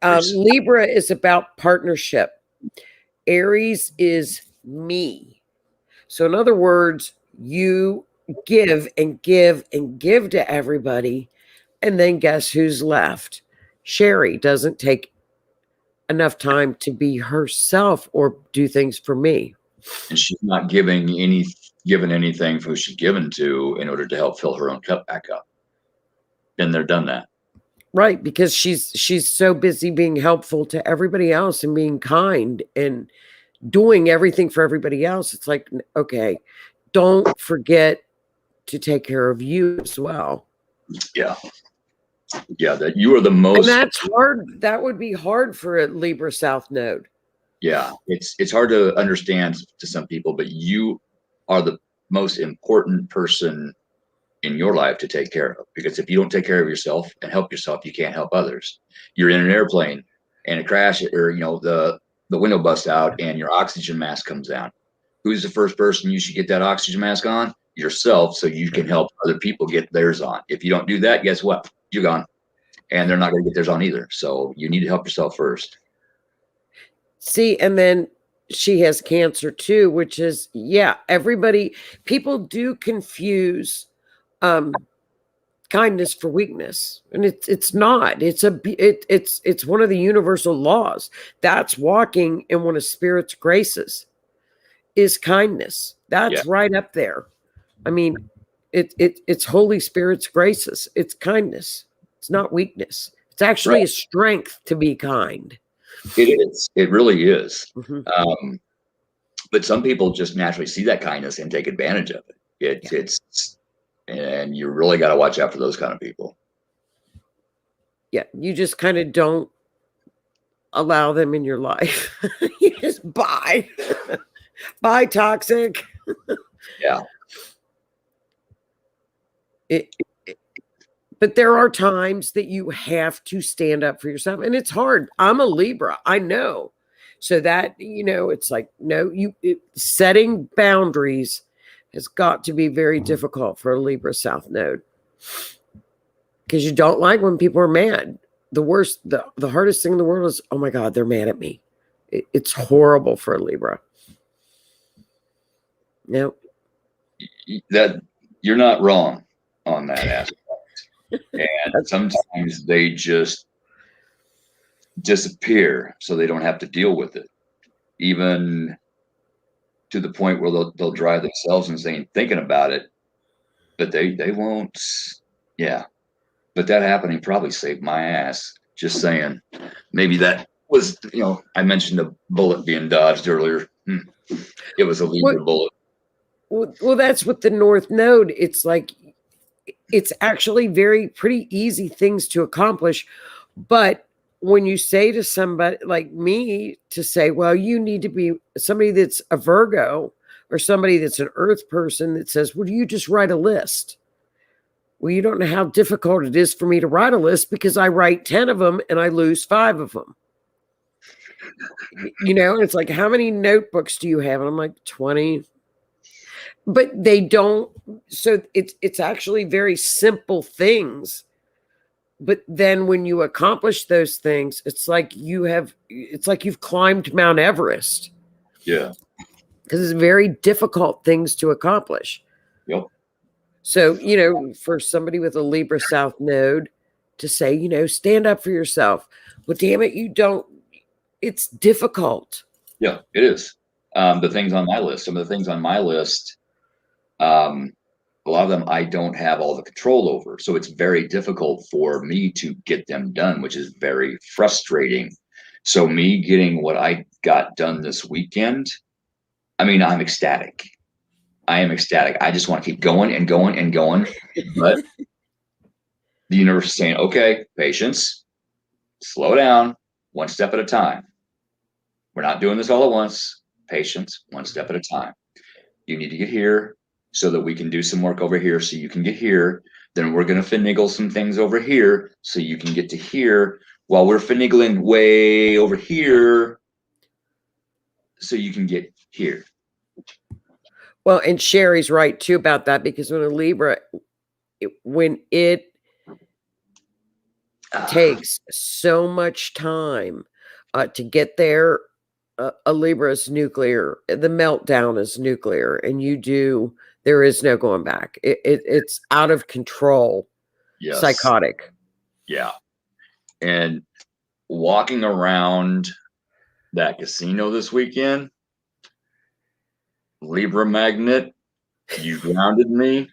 Libra is about partnership. Aries is me. So in other words, you give and give and give to everybody, and then guess who's left? Sherry doesn't take enough time to be herself or do things for me. And she's not given anything from who she's given to in order to help fill her own cup back up. Been there, done that. Right, because she's so busy being helpful to everybody else and being kind and doing everything for everybody else. It's like, okay, don't forget to take care of you as well. Yeah. Yeah, that you are the most. And that's hard. That would be hard for a Libra South Node. Yeah, it's hard to understand to some people, but you are the most important person in your life to take care of, because if you don't take care of yourself and help yourself, you can't help others. You're in an airplane and it crashes, or the window busts out and your oxygen mask comes down. Who's the first person you should get that oxygen mask on? Yourself, so you can help other people get theirs on. If you don't do that, guess what? You're gone. And they're not going to get theirs on either. So you need to help yourself first. See, and then she has Cancer too, which is, people do confuse kindness for weakness, and it's not. It's one of the universal laws. That's walking in one of Spirit's graces is kindness. That's right up there. I mean, it's Holy Spirit's graces. It's kindness. It's not weakness. It's actually a strength to be kind. It is. It really is. Mm-hmm. But some people just naturally see that kindness and take advantage of it. And you really got to watch out for those kind of people. Yeah, you just kind of don't allow them in your life. You just bye toxic. Yeah. But there are times that you have to stand up for yourself, and it's hard. I'm a Libra, I know. So that, it's like, no, setting boundaries has got to be very difficult for a Libra South Node, because you don't like when people are mad. The hardest thing in the world is, oh my God, they're mad at me. It's horrible for a Libra. No, that you're not wrong on that aspect. And sometimes they just disappear so they don't have to deal with it, even to the point where they'll drive themselves insane thinking about it, but they won't. Yeah. But that happening probably saved my ass. Just saying. Maybe that was, I mentioned a bullet being dodged earlier. It was a Libra bullet. Well, that's with the North Node. It's like, it's actually pretty easy things to accomplish. But when you say to somebody like me to say, well, you need to be somebody that's a Virgo or somebody that's an Earth person that says, well, you just write a list. Well, you don't know how difficult it is for me to write a list, because I write 10 of them and I lose 5 of them. It's like, how many notebooks do you have? And I'm like, 20. But they don't. So it's actually very simple things. But then when you accomplish those things, it's like you've climbed Mount Everest. Yeah. because it's very difficult things to accomplish. Yep. So, for somebody with a Libra South node to say, stand up for yourself. Well, damn it, you don't. It's difficult. Yeah, it is. The things on my list, some of the things on my list, a lot of them I don't have all the control over. So it's very difficult for me to get them done, which is very frustrating. So me getting what I got done this weekend, I mean, I'm ecstatic. I am ecstatic. I just want to keep going and going and going. But the universe is saying, okay, patience, slow down, one step at a time. We're not doing this all at once. Patience, one step at a time. You need to get here so that we can do some work over here so you can get here. Then we're going to finagle some things over here so you can get to here while we're finagling way over here so you can get here. Well, and Sherry's right too about that, because when a Libra, when it takes so much time to get there, a Libra is nuclear. The meltdown is nuclear, and there is no going back. It's out of control. Yes. Psychotic. Yeah. And walking around that casino this weekend, Libra magnet, you grounded me.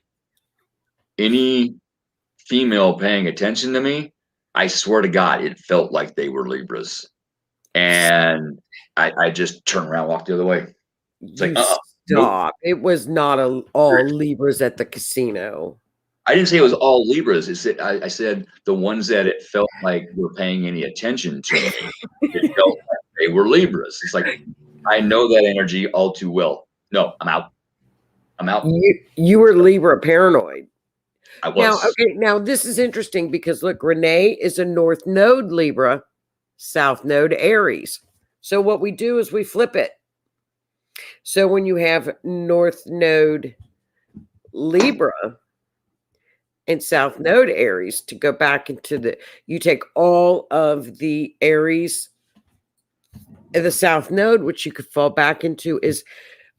Any female paying attention to me, I swear to God, it felt like they were Libras. And I just turned around, walked the other way. It's like, Stop. Nope. It was not all Libras at the casino. I didn't say it was all Libras. I said the ones that it felt like were paying any attention to me. It felt like they were Libras. It's like, I know that energy all too well. No, I'm out. I'm out. You were Libra paranoid. I was. Now this is interesting because look, Renee is a North Node Libra, South Node Aries. So what we do is we flip it. So when you have North Node Libra and South Node Aries, to go back into you take all of the Aries, the South Node, which you could fall back into is,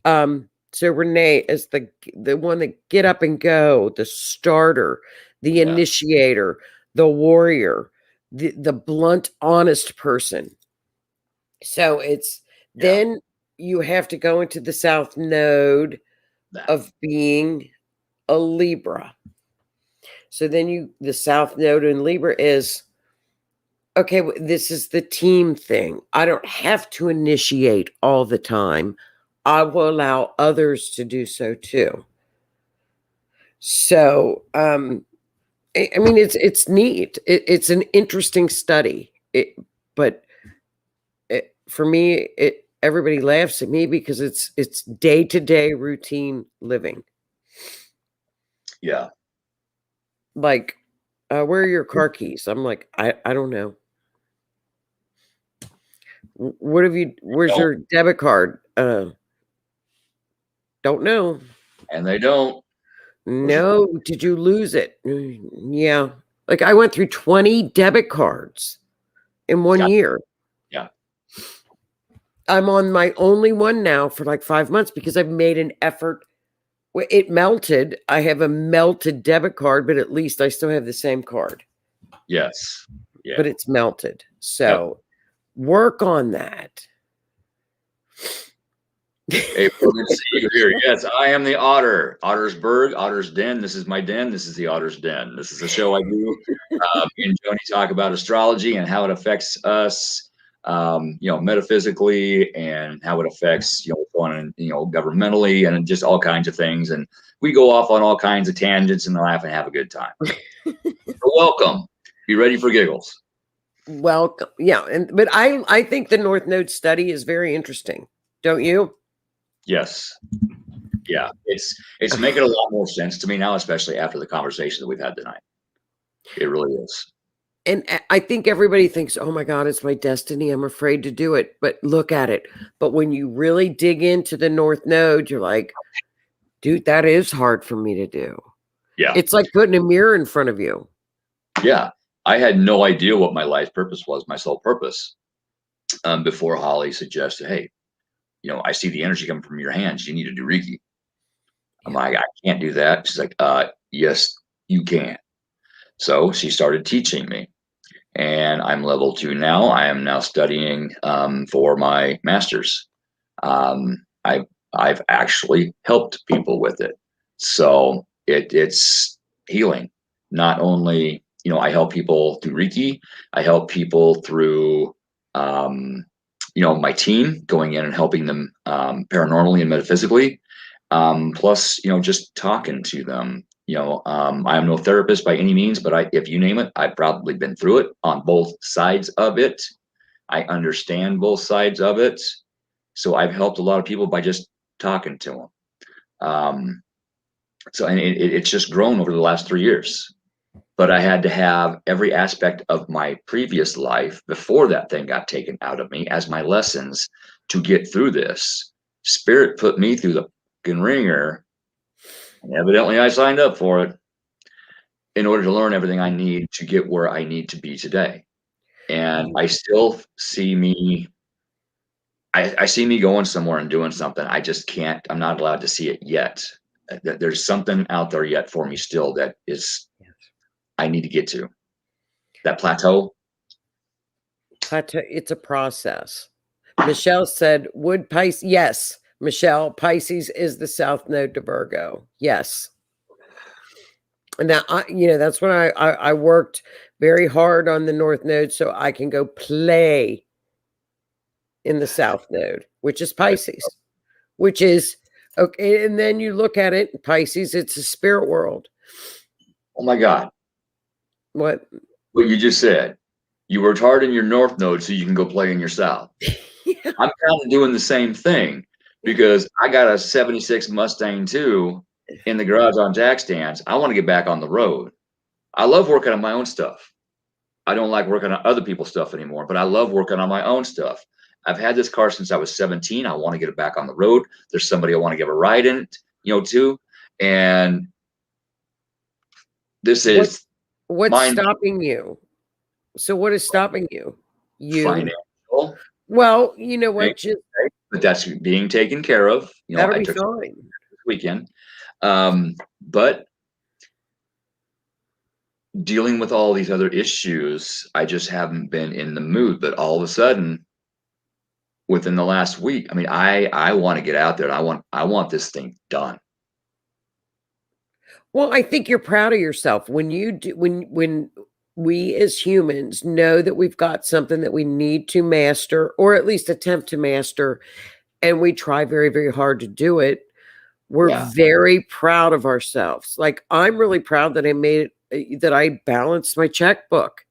so Renee is the one that get up and go, the starter, the initiator, the warrior, the blunt, honest person. So it's then you have to go into the South Node of being a Libra. So then the South Node in Libra is, okay, this is the team thing. I don't have to initiate all the time. I will allow others to do so too. So, I mean, it's neat. It's an interesting study. But for me, everybody laughs at me because it's day-to-day routine living. Yeah. Like, where are your car keys? I'm like, I don't know. Where's your debit card? Don't know. And they don't. No, did you lose it? Yeah. Like I went through 20 debit cards in 1 year. Yeah. I'm on my only one now for like 5 months because I've made an effort. It melted. I have a melted debit card, but at least I still have the same card. Yes. Yeah. But it's melted. So work on that. Hey, good to see you here. Yes, I am the Otter. Otter's Berg, Otter's Den. This is my den. This is the Otter's Den. This is a show I do. Me and Joni talk about astrology and how it affects us, metaphysically, and how it affects, what's going on, governmentally, and just all kinds of things. And we go off on all kinds of tangents and laugh and have a good time. So welcome. Be ready for giggles. Welcome. Yeah, but I think the North Node study is very interesting. Don't you? Yes. Yeah. It's making a lot more sense to me now, especially after the conversation that we've had tonight. It really is. And I think everybody thinks, oh my God, it's my destiny. I'm afraid to do it. But look at it. But when you really dig into the North Node, you're like, dude, that is hard for me to do. Yeah. It's like putting a mirror in front of you. Yeah. I had no idea what my life purpose was, my sole purpose, before Holly suggested, hey, I see the energy coming from your hands. You need to do Reiki. I'm Yeah. like, I can't do that. She's like, yes, you can. So she started teaching me, and I'm level 2 now. I am now studying for my master's. I've actually helped people with it, so it's healing. Not only I help people through Reiki, I help people through my team going in and helping them paranormally and metaphysically. Plus, just talking to them. I am no therapist by any means, but if you name it, I've probably been through it on both sides of it. I understand both sides of it. So I've helped a lot of people by just talking to them. And it's just grown over the last 3 years. But I had to have every aspect of my previous life before that thing got taken out of me as my lessons to get through this. Spirit put me through the fucking ringer, and evidently I signed up for it in order to learn everything I need to get where I need to be today. And I still see me I see me going somewhere and doing something. I just can't, I'm not allowed to see it yet. There's something out there yet for me still that is, I need to get to that plateau. Plateau. It's a process. Michelle said, would Pisces? Yes, Michelle, Pisces is the south node to Virgo. Yes. And now, that's when I worked very hard on the north node so I can go play in the south node, which is Pisces, which is okay. And then you look at it, Pisces, it's a spirit world. Oh my God. What you just said. You worked hard in your north node so you can go play in your south. Yeah. I'm kind of doing the same thing because I got a 76 Mustang too in the garage on jack stands. I want to get back on the road. I love working on my own stuff. I don't like working on other people's stuff anymore, but I love working on my own stuff. I've had this car since I was 17. I want to get it back on the road. There's somebody I want to give a ride in it, too. And this is what's stopping you? So what is stopping you? Financial. Well, you know what? But that's being taken care of. That'll be fine. This weekend. But dealing with all these other issues, I just haven't been in the mood. But all of a sudden, within the last week, I mean, I want to get out there and I want this thing done. Well, I think you're proud of yourself when you do, when we as humans know that we've got something that we need to master or at least attempt to master, and we try very, very hard to do it. We're very proud of ourselves. Like, I'm really proud that I made it, that I balanced my checkbook.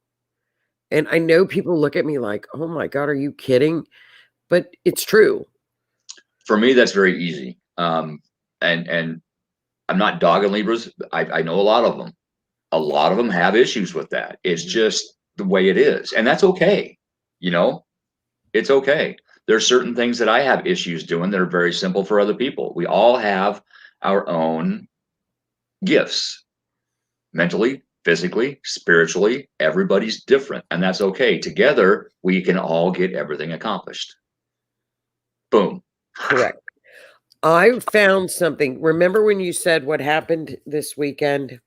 And I know people look at me like, oh my God, are you kidding? But it's true. For me, that's very easy. And I'm not dogging Libras. I know a lot of them. A lot of them have issues with that. It's just the way it is. And that's okay. It's okay. There's certain things that I have issues doing that are very simple for other people. We all have our own gifts, mentally, physically, spiritually. Everybody's different, and that's okay. Together, we can all get everything accomplished. Boom. Correct. I found something. Remember when you said what happened this weekend?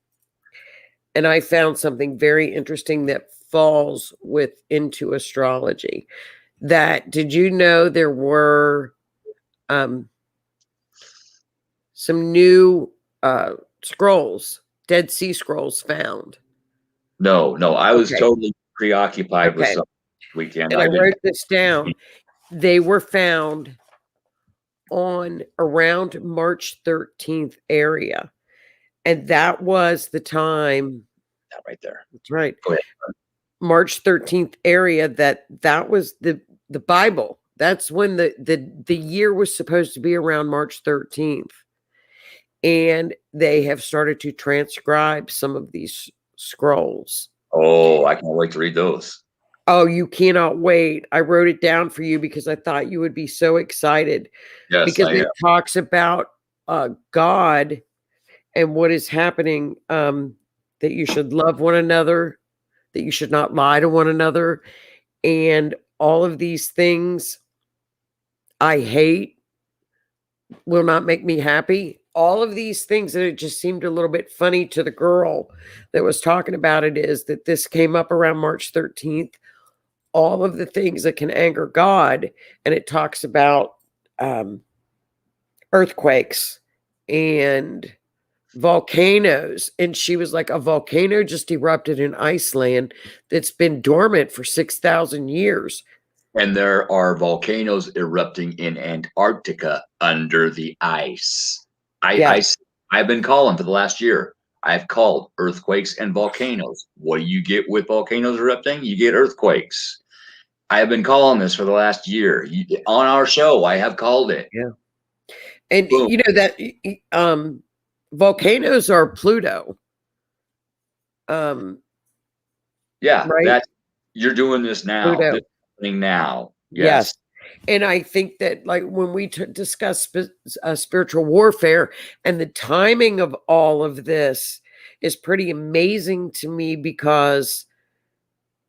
And I found something very interesting that falls into astrology. Did you know there were some new scrolls, Dead Sea Scrolls found? No, I was totally preoccupied with something weekend. And I wrote this down. They were found on around March 13th area. And that was the time. That right there. That's right. Go ahead. March 13th area. That was the Bible. That's when the year was supposed to be around March 13th. And they have started to transcribe some of these scrolls. Oh, I can't wait to read those. Oh, you cannot wait. I wrote it down for you because I thought you would be so excited. Yes, because it talks about God and what is happening, that you should love one another, that you should not lie to one another, and all of these things I hate. will not make me happy. All of these things that it just seemed a little bit funny to the girl that was talking about it is that this came up around March 13th. All of the things that can anger God, and it talks about um, earthquakes and volcanoes. And she was like, a volcano just erupted in Iceland that's been dormant for 6,000 years. And there are volcanoes erupting in Antarctica under the ice. Yes. I've been calling for the last year. I've called earthquakes and volcanoes. What do you get with volcanoes erupting? You get earthquakes. I have been calling this for the last year. On our show, I have called it. Yeah. And Boom. you know that volcanoes are Pluto. Yeah, Right? you're doing this now. Pluto. This is happening now. Yes. Yes. And I think that, like, when we discuss spiritual warfare, and the timing of all of this is pretty amazing to me, because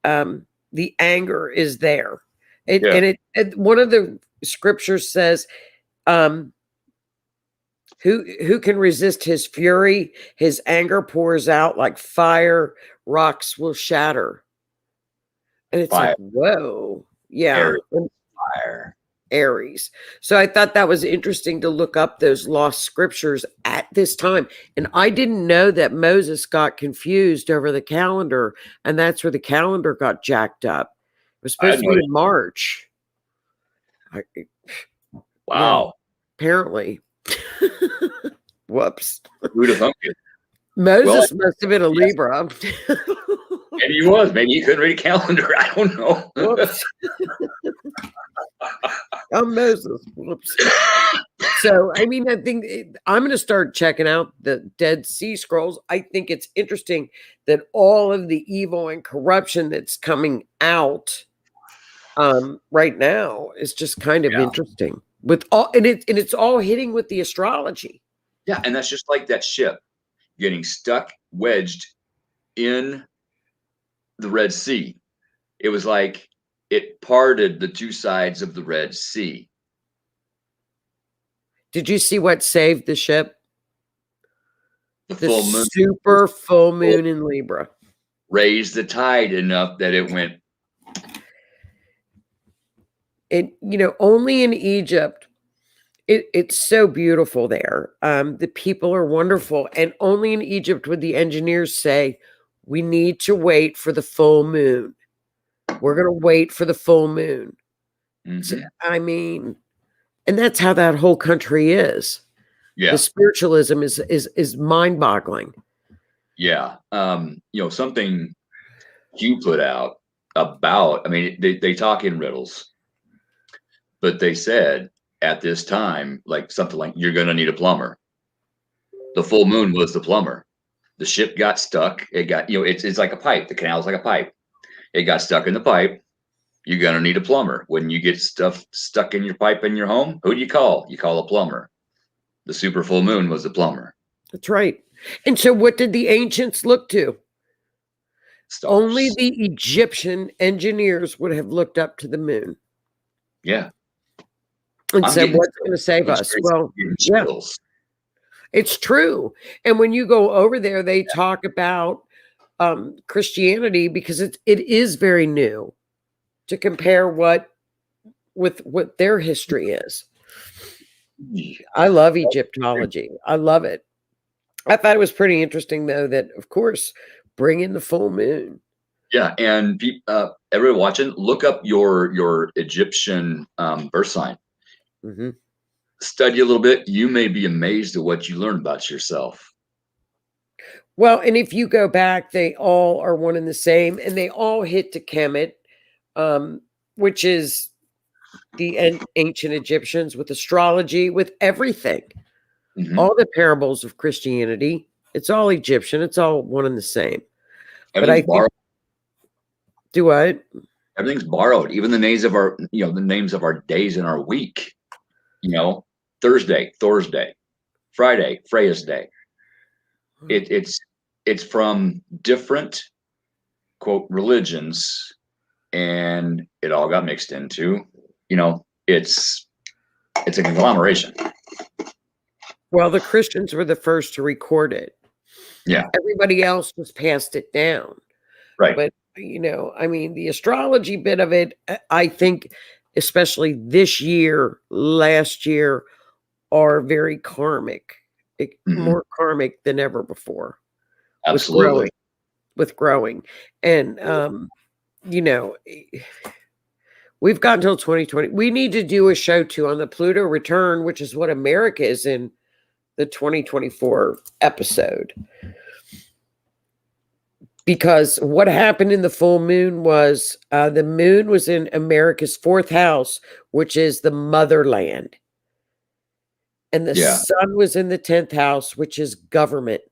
the anger is there. Yeah. One of the scriptures says, who can resist his fury? His anger pours out like fire, rocks will shatter. And it's Fire. like, whoa, yeah. Fire. Aries. So I thought that was interesting to look up those lost scriptures at this time. And I didn't know that Moses got confused over the calendar, and that's where the calendar got jacked up. It was supposed to be in March. Wow. Yeah, apparently. Whoops. Who'd have thunk it? Moses must have been a Libra. Maybe he was. Maybe he couldn't read a calendar. I don't know. Whoops. I'm Moses. Whoops. So, I mean, I think I'm going to start checking out the Dead Sea Scrolls. I think it's interesting that all of the evil and corruption that's coming out right now is just kind of interesting. With all, and it's all hitting with the astrology. Yeah, and that's just like that ship getting stuck, wedged in the Red Sea. It was like it parted the two sides of the Red Sea. Did you see what saved the ship? The full moon. Super full moon in Libra raised the tide enough that it went. And only in Egypt, it's so beautiful there. The people are wonderful, and only in Egypt would the engineers say, "We need to wait for the full moon. We're going to wait for the full moon." Mm-hmm. So, I mean, and that's how that whole country is. Yeah, the spiritualism is mind-boggling. Yeah, something you put out about. I mean, they talk in riddles, but they said at this time, like something like, "You're going to need a plumber." The full moon was the plumber. The ship got stuck. It got, it's like a pipe. The canal is like a pipe. It got stuck in the pipe. You're going to need a plumber. When you get stuff stuck in your pipe in your home, who do you call? You call a plumber. The super full moon was the plumber. That's right. And so what did the ancients look to? Stars. Only the Egyptian engineers would have looked up to the moon. Yeah. And said, what's going to save us? Well, yeah. It's true. And when you go over there, they talk about Christianity, because it is very new to compare with what their history is. I love Egyptology. I love it. I thought it was pretty interesting, though, that, of course, bring in the full moon. Yeah, and everyone watching, look up your Egyptian birth sign. Mm-hmm. Study a little bit. You may be amazed at what you learn about yourself. Well, and if you go back, they all are one and the same, and they all hit to Kemet, which is the ancient Egyptians, with astrology, with everything. Mm-hmm. All the parables of Christianity, it's all Egyptian. It's all one and the same. But I think, do what? Everything's borrowed. Even the names of our, the names of our days in our week. Thursday, Thor's Day, Friday, Freya's Day. It's from different, quote, religions, and it all got mixed into, it's a conglomeration. Well, the Christians were the first to record it. Yeah. Everybody else was passed it down. Right. But, I mean, the astrology bit of it, I think, especially this year, last year, are very karmic, more karmic than ever before Absolutely. with growing. And, we've got until 2020. We need to do a show too on the Pluto return, which is what America is in the 2024 episode. Because what happened in the full moon was the moon was in America's fourth house, which is the motherland. And the sun was in the 10th house, which is government.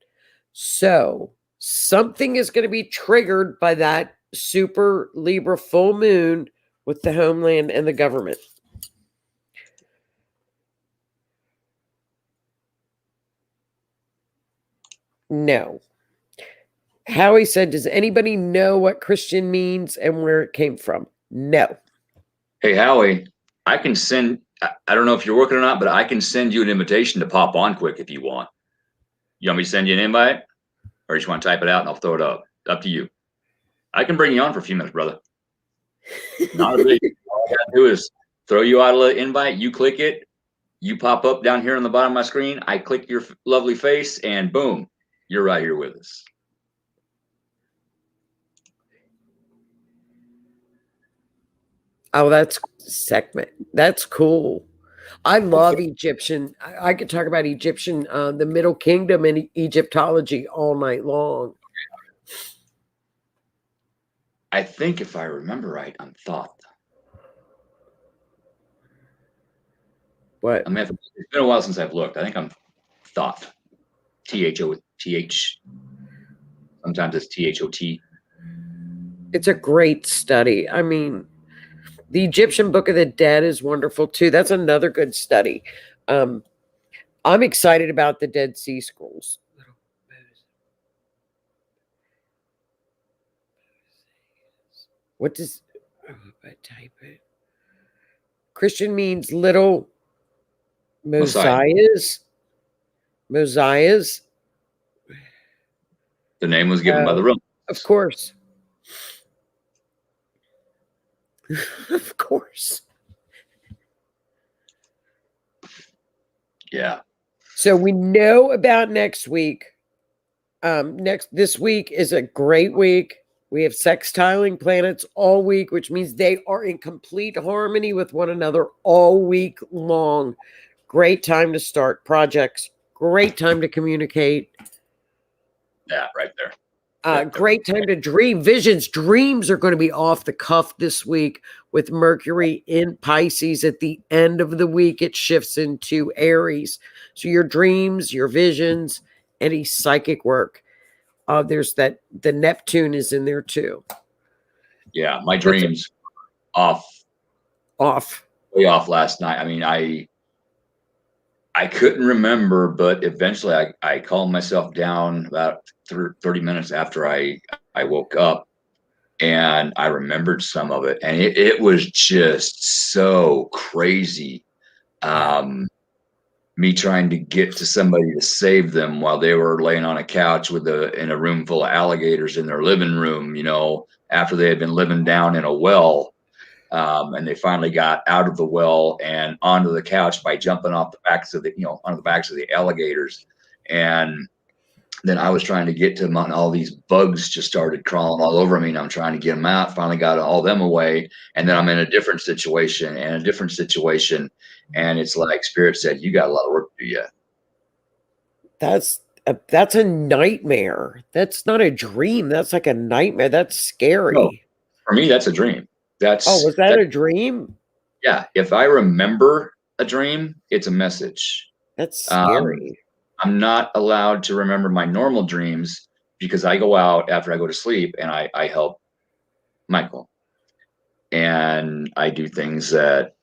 So something is going to be triggered by that super Libra full moon with the homeland and the government. No. Howie said, does anybody know what Christian means and where it came from? No. Hey, Howie, I can send, I don't know if you're working or not, but I can send you an invitation to pop on quick if you want. You want me to send you an invite? Or you just want to type it out and I'll throw it up? Up to you. I can bring you on for a few minutes, brother. Not a big. All I gotta do is throw you out an invite. You click it. You pop up down here on the bottom of my screen. I click your lovely face, and boom, you're right here with us. Oh, that's segment. That's cool. I love Egyptian. I could talk about Egyptian, the Middle Kingdom and Egyptology all night long. I think if I remember right, I'm Thoth. What? It's been a while since I've looked. I think I'm Thoth. T-H-O-T-H. Sometimes it's T-H-O-T. It's a great study. I mean, the Egyptian Book of the Dead is wonderful too. That's another good study. I'm excited about the Dead Sea Scrolls. What does I type it? Christian means little Messiahs. Messiahs. The name was given by the Romans. Of course. Of course. Yeah. So we know about next week. This week is a great week. We have sextiling planets all week, which means they are in complete harmony with one another all week long. Great time to start projects. Great time to communicate. Yeah, right there. Great time to dream. Visions, dreams are going to be off the cuff this week with Mercury in Pisces. At the end of the week, it shifts into Aries. So your dreams, your visions, any psychic work. There's the Neptune is in there too. Yeah, my dreams way off last night. I mean, I couldn't remember, but eventually I calmed myself down about 30 minutes after I woke up, and I remembered some of it, and it was just so crazy. Me trying to get to somebody to save them while they were laying on a couch in a room full of alligators in their living room, after they had been living down in a well. And they finally got out of the well and onto the couch by jumping off the backs of onto the backs of the alligators. And then I was trying to get to them, and all these bugs just started crawling all over me, and I'm trying to get them out. Finally got all them away. And then I'm in a different situation and it's like Spirit said, you got a lot of work to do yet. That's a nightmare. That's not a dream. That's like a nightmare. That's scary. No, for me, that's a dream. Was that a dream? Yeah. If I remember a dream, it's a message. That's scary. I'm not allowed to remember my normal dreams because I go out after I go to sleep and I help Michael. And I do things that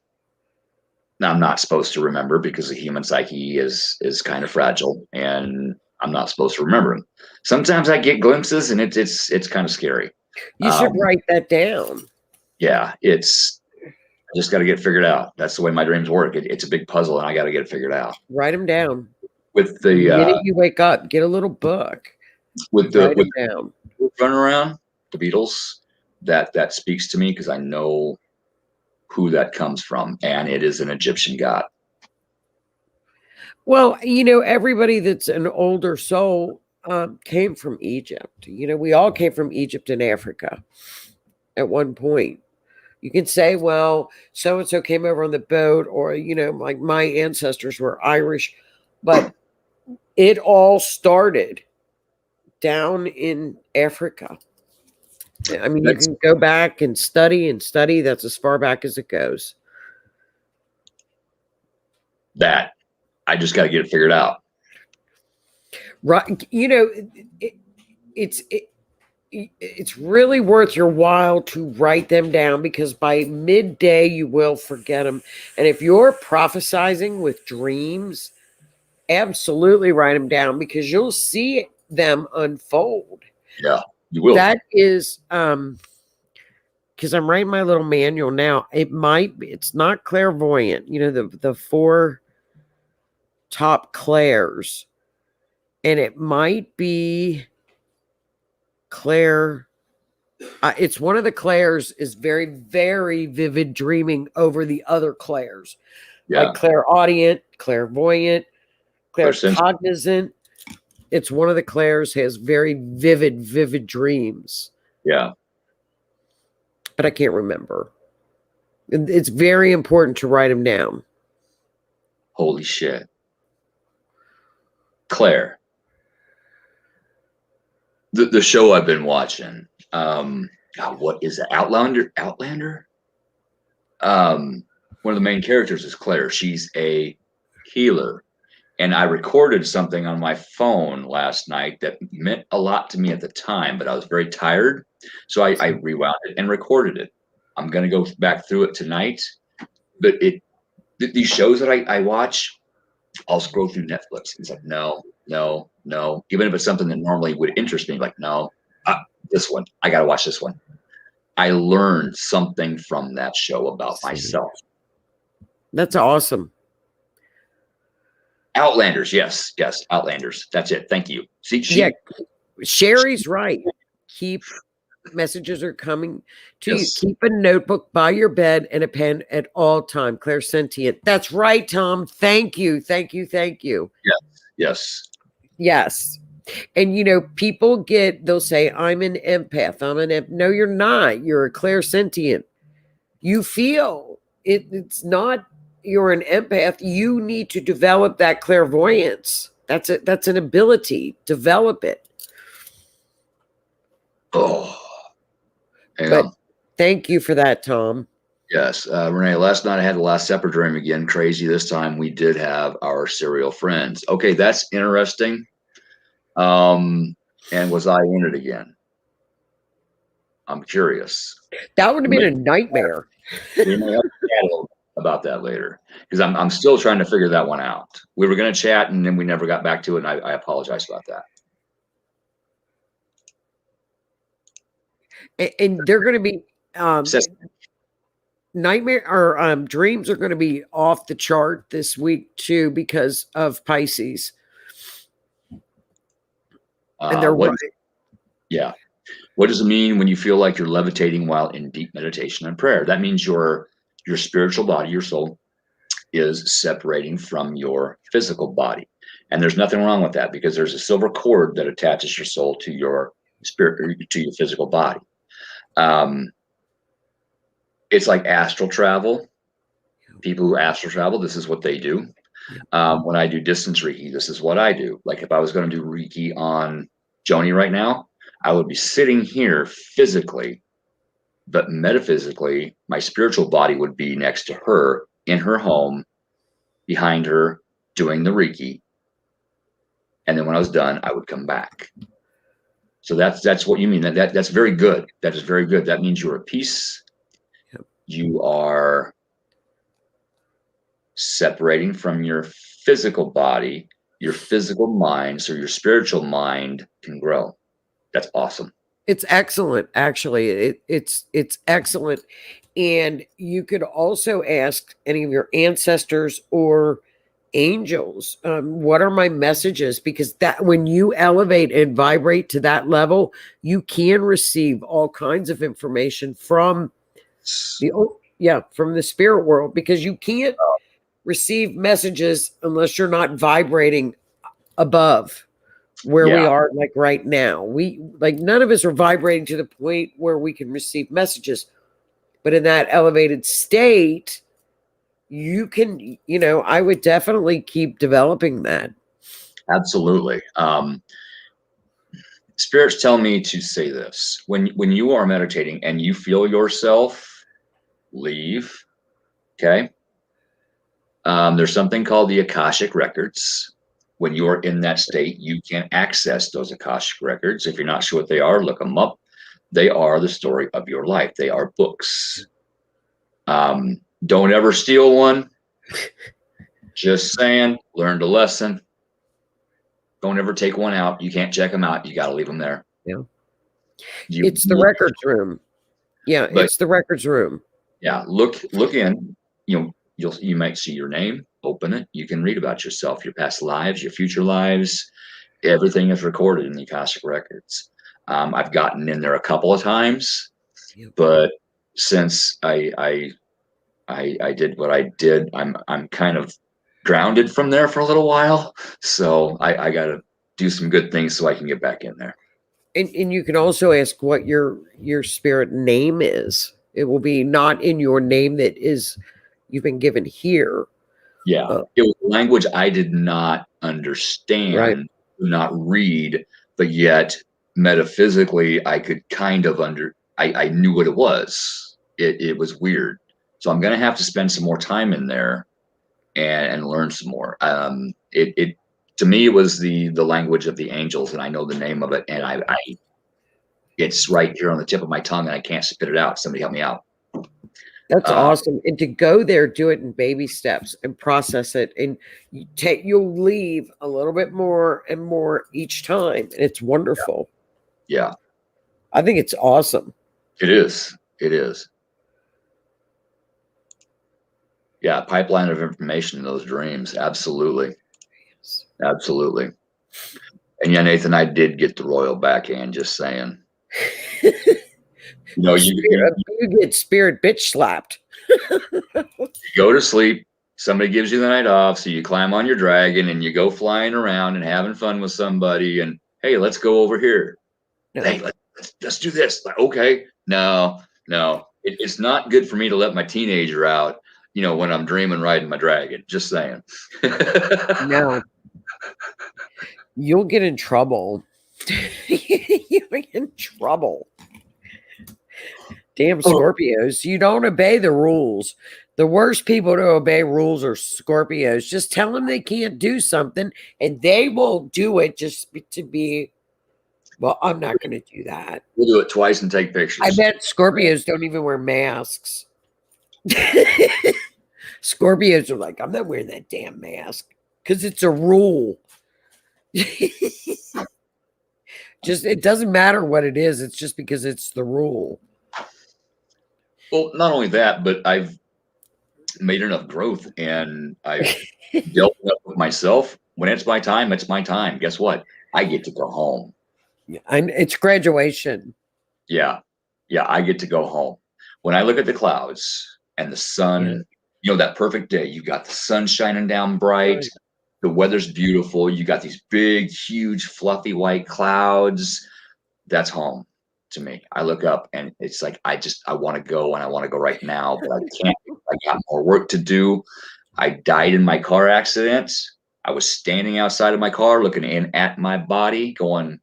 I'm not supposed to remember because the human psyche is kind of fragile, and I'm not supposed to remember them. Sometimes I get glimpses, and it's kind of scary. You should write that down. Yeah, it's just got to get figured out. That's the way my dreams work. It's a big puzzle, and I got to get it figured out. Write them down. With The the minute you wake up, get a little book. Write them down. Running around the Beatles, that speaks to me because I know who that comes from, and it is an Egyptian god. Well, you know, everybody that's an older soul came from Egypt. You know, we all came from Egypt and Africa at one point. You can say, well, so and so came over on the boat, or, you know, like my ancestors were Irish, but it all started down in Africa. I mean, you can go back and study and study. That's as far back as it goes. That I just got to get it figured out. Right. You know, it's really worth your while to write them down, because by midday you will forget them. And if you're prophesizing with dreams, absolutely write them down, because you'll see them unfold. Yeah, you will. That is because I'm writing my little manual now. It's not clairvoyant, you know, the 4 top clairs, and it might be clair. It's one of the clairs is very, very vivid dreaming over the other clairs, like clairaudient, clairvoyant, claircognizant. It's one of the clairs has very vivid dreams. Yeah. But I can't remember. It's very important to write them down. Holy shit. Claire. The show I've been watching. God, what is it? Outlander? One of the main characters is Claire. She's a healer. And I recorded something on my phone last night that meant a lot to me at the time, but I was very tired. So I rewound it and recorded it. I'm going to go back through it tonight. But these shows that I watch, I'll scroll through Netflix. It's like, no. Even if it's something that normally would interest me, like, no, this one, I got to watch this one. I learned something from that show about myself. That's awesome. Outlanders, yes, Outlanders. That's it. Thank you. See, Sherry's right. Messages are coming to you. Keep a notebook by your bed and a pen at all time. Clairsentient. That's right, Tom. Thank you. Yes. And, you know, people they'll say, I'm an empath. No, you're not. You're a clairsentient. You feel it. It's not, you're an empath. You need to develop that clairvoyance. That's an ability. Develop it. Oh. But thank you for that, Tom. Yes. Renee, last night I had the Last Supper dream again. Crazy. This time we did have our cereal friends. Okay, that's interesting. And was I in it again? I'm curious. That would have been a nightmare. We may have to chat a little about that later, because I'm still trying to figure that one out. We were going to chat and then we never got back to it, and I apologize about that. And they're going to be nightmare or dreams are going to be off the chart this week too, because of Pisces. And they're yeah. What does it mean when you feel like you're levitating while in deep meditation and prayer? That means your spiritual body, your soul, is separating from your physical body. And there's nothing wrong with that, because there's a silver cord that attaches your soul to your spirit, to your physical body. It's like astral travel. People who astral travel, this is what they do. When I do distance Reiki, this is what I do. Like if I was going to do Reiki on Joni right now, I would be sitting here physically, but metaphysically, my spiritual body would be next to her in her home, behind her, doing the Reiki. And then when I was done, I would come back. So that's what you mean. That's very good. That is very good. That means you're at peace. Yep. You are separating from your physical body, your physical mind, so your spiritual mind can grow. That's awesome. It's excellent, actually. It's excellent. And you could also ask any of your ancestors or angels, what are my messages? Because that when you elevate and vibrate to that level, you can receive all kinds of information from from the spirit world, because you can't receive messages unless you're not vibrating above where we Yeah, are, like right now. We like none of us are vibrating to the point where we can receive messages, but in that elevated state, you can, I would definitely keep developing that. absolutely. Spirits tell me to say this: when you are meditating and you feel yourself leave, okay, there's something called the Akashic records. When you're in that state, you can access those Akashic records. If you're not sure what they are, look them up. They are the story of your life. They are books. Don't ever steal one. Just saying, learned a lesson. Don't ever take one out. You can't check them out. You got to leave them there. Yeah. You, It's the records room. Yeah, but it's the records room. yeah, look in. You might see your name. Open it. You can read about yourself, your past lives, your future lives. Everything is recorded in the Akashic records. I've gotten in there a couple of times, Yep. but since I did what I did, I'm kind of grounded from there for a little while. So I got to do some good things so I can get back in there. And you can also ask what your spirit name is. It will be not in your name that is you've been given here. Yeah, it was a language I did not Right. understand, not read, but yet metaphysically I could kind of I knew what it was. It was weird. So I'm gonna have to spend some more time in there and learn some more. It to me it was the language of the angels, and I know the name of it, and I it's right here on the tip of my tongue, and I can't spit it out. Somebody help me out. That's Uh, awesome. And to go there, do it in baby steps and process it. And you'll leave a little bit more and more each time. And it's wonderful. yeah, I think it's awesome. it is. It is. Yeah, pipeline of information in those dreams. Absolutely. Absolutely. And yeah, Nathan, I did get the royal backhand, just saying. You get spirit bitch slapped. go to sleep, somebody gives you the night off, so you climb on your dragon and you go flying around and having fun with somebody, and hey, let's go over here. No. Hey, let's do this. Like, okay. No. It's not good for me to let my teenager out, when I'm dreaming riding my dragon. Just saying. No. You'll get in trouble. You'll get in trouble. Damn Scorpios. You don't obey the rules. The worst people to obey rules are Scorpios. Just tell them they can't do something and they won't do it just to be, well, I'm not going to do that. We'll do it twice and take pictures. I bet Scorpios don't even wear masks. Scorpios are like, I'm not wearing that damn mask because it's a rule. Just, it doesn't matter what it is. It's just because it's the rule. Well, not only that, but I've made enough growth and I've dealt with myself. When it's my time, it's my time. Guess what? I get to go home. And it's graduation. Yeah. I get to go home. When I look at the clouds and the sun, that perfect day, you got the sun shining down bright. Right. The weather's beautiful. You got these big, huge, fluffy white clouds. That's home to me. I look up and it's like, I want to go, and I want to go right now, but I can't. I got more work to do. I died in my car accident. I was standing outside of my car looking in at my body going,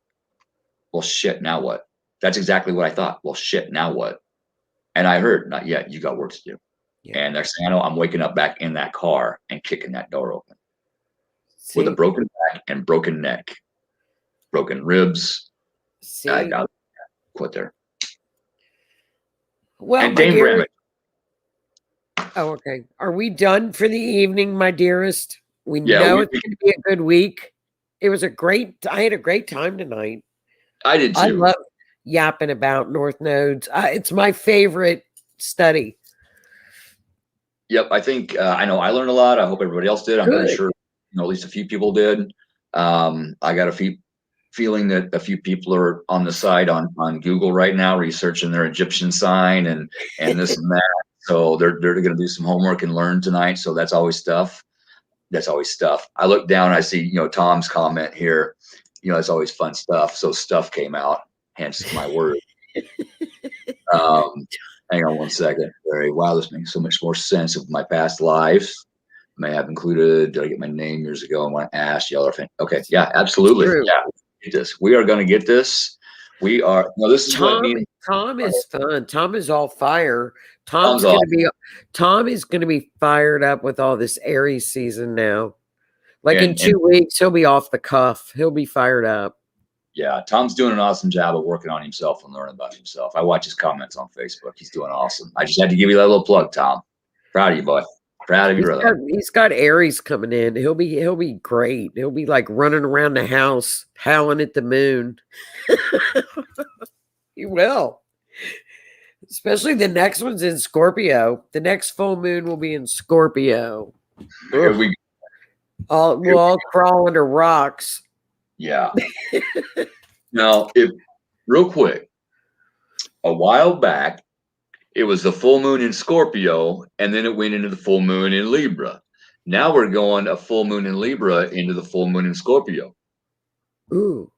well, shit, now what? That's exactly what I thought. Well, shit, now what? And I heard, not yet. You got work to do. Yeah. And next thing I know, I'm waking up back in that car and kicking that door open. See? With a broken back and broken neck, broken ribs. See? I got quit there. Well, and Dame Bramage. Oh, okay. Are we done for the evening, my dearest? We know it's going to be a good week. It was I had a great time tonight. I did too. yapping about north nodes. It's my favorite study. Yep, I think I know I learned a lot. I hope everybody else did. I'm very Good. sure at least a few people did. I got a feeling that a few people are on the side on Google right now researching their Egyptian sign and this and that. So they're going to do some homework and learn tonight. So that's always stuff. That's always stuff. I look down, I see Tom's comment here. It's always fun stuff. So stuff came out, hence my word. Um, Hang on one second. Very wow, this makes so much more sense of my past lives. May have included. Did I get my name years ago? And when I asked y'all, okay, yeah, absolutely, True. yeah. Get this. We are going to get this. We are. No, this is what me. Tom is fun. Tom is all fire. Tom's Tom is gonna be fired up with all this Aries season now. Like in and 2 weeks, he'll be off the cuff. He'll be fired up. yeah, Tom's doing an awesome job of working on himself and learning about himself. I watch his comments on Facebook. He's doing awesome. I just had to give you that little plug, Tom. Proud of you, boy. Proud of you, brother. He's got Aries coming in. He'll be great. He'll be like running around the house, howling at the moon. He will. Especially the next one's in Scorpio. The next full moon will be in Scorpio. Here we We'll all crawl under rocks. Yeah. Now, real quick, a while back, it was the full moon in Scorpio, and then it went into the full moon in Libra. Now we're going a full moon in Libra into the full moon in Scorpio. Ooh.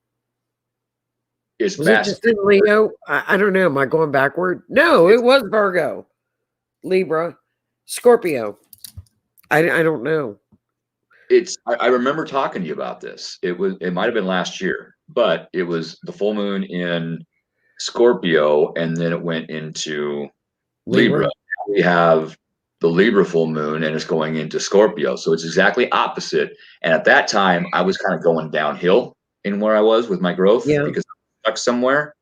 Was it just in Leo? I don't know. Am I going backward? No, it was Virgo, Libra, Scorpio. I don't know. I remember talking to you about this. It might have been last year, but it was the full moon in Scorpio, and then it went into Libra. We have the Libra full moon, and it's going into Scorpio. So it's exactly opposite. And at that time, I was kind of going downhill in where I was with my growth because I was stuck somewhere.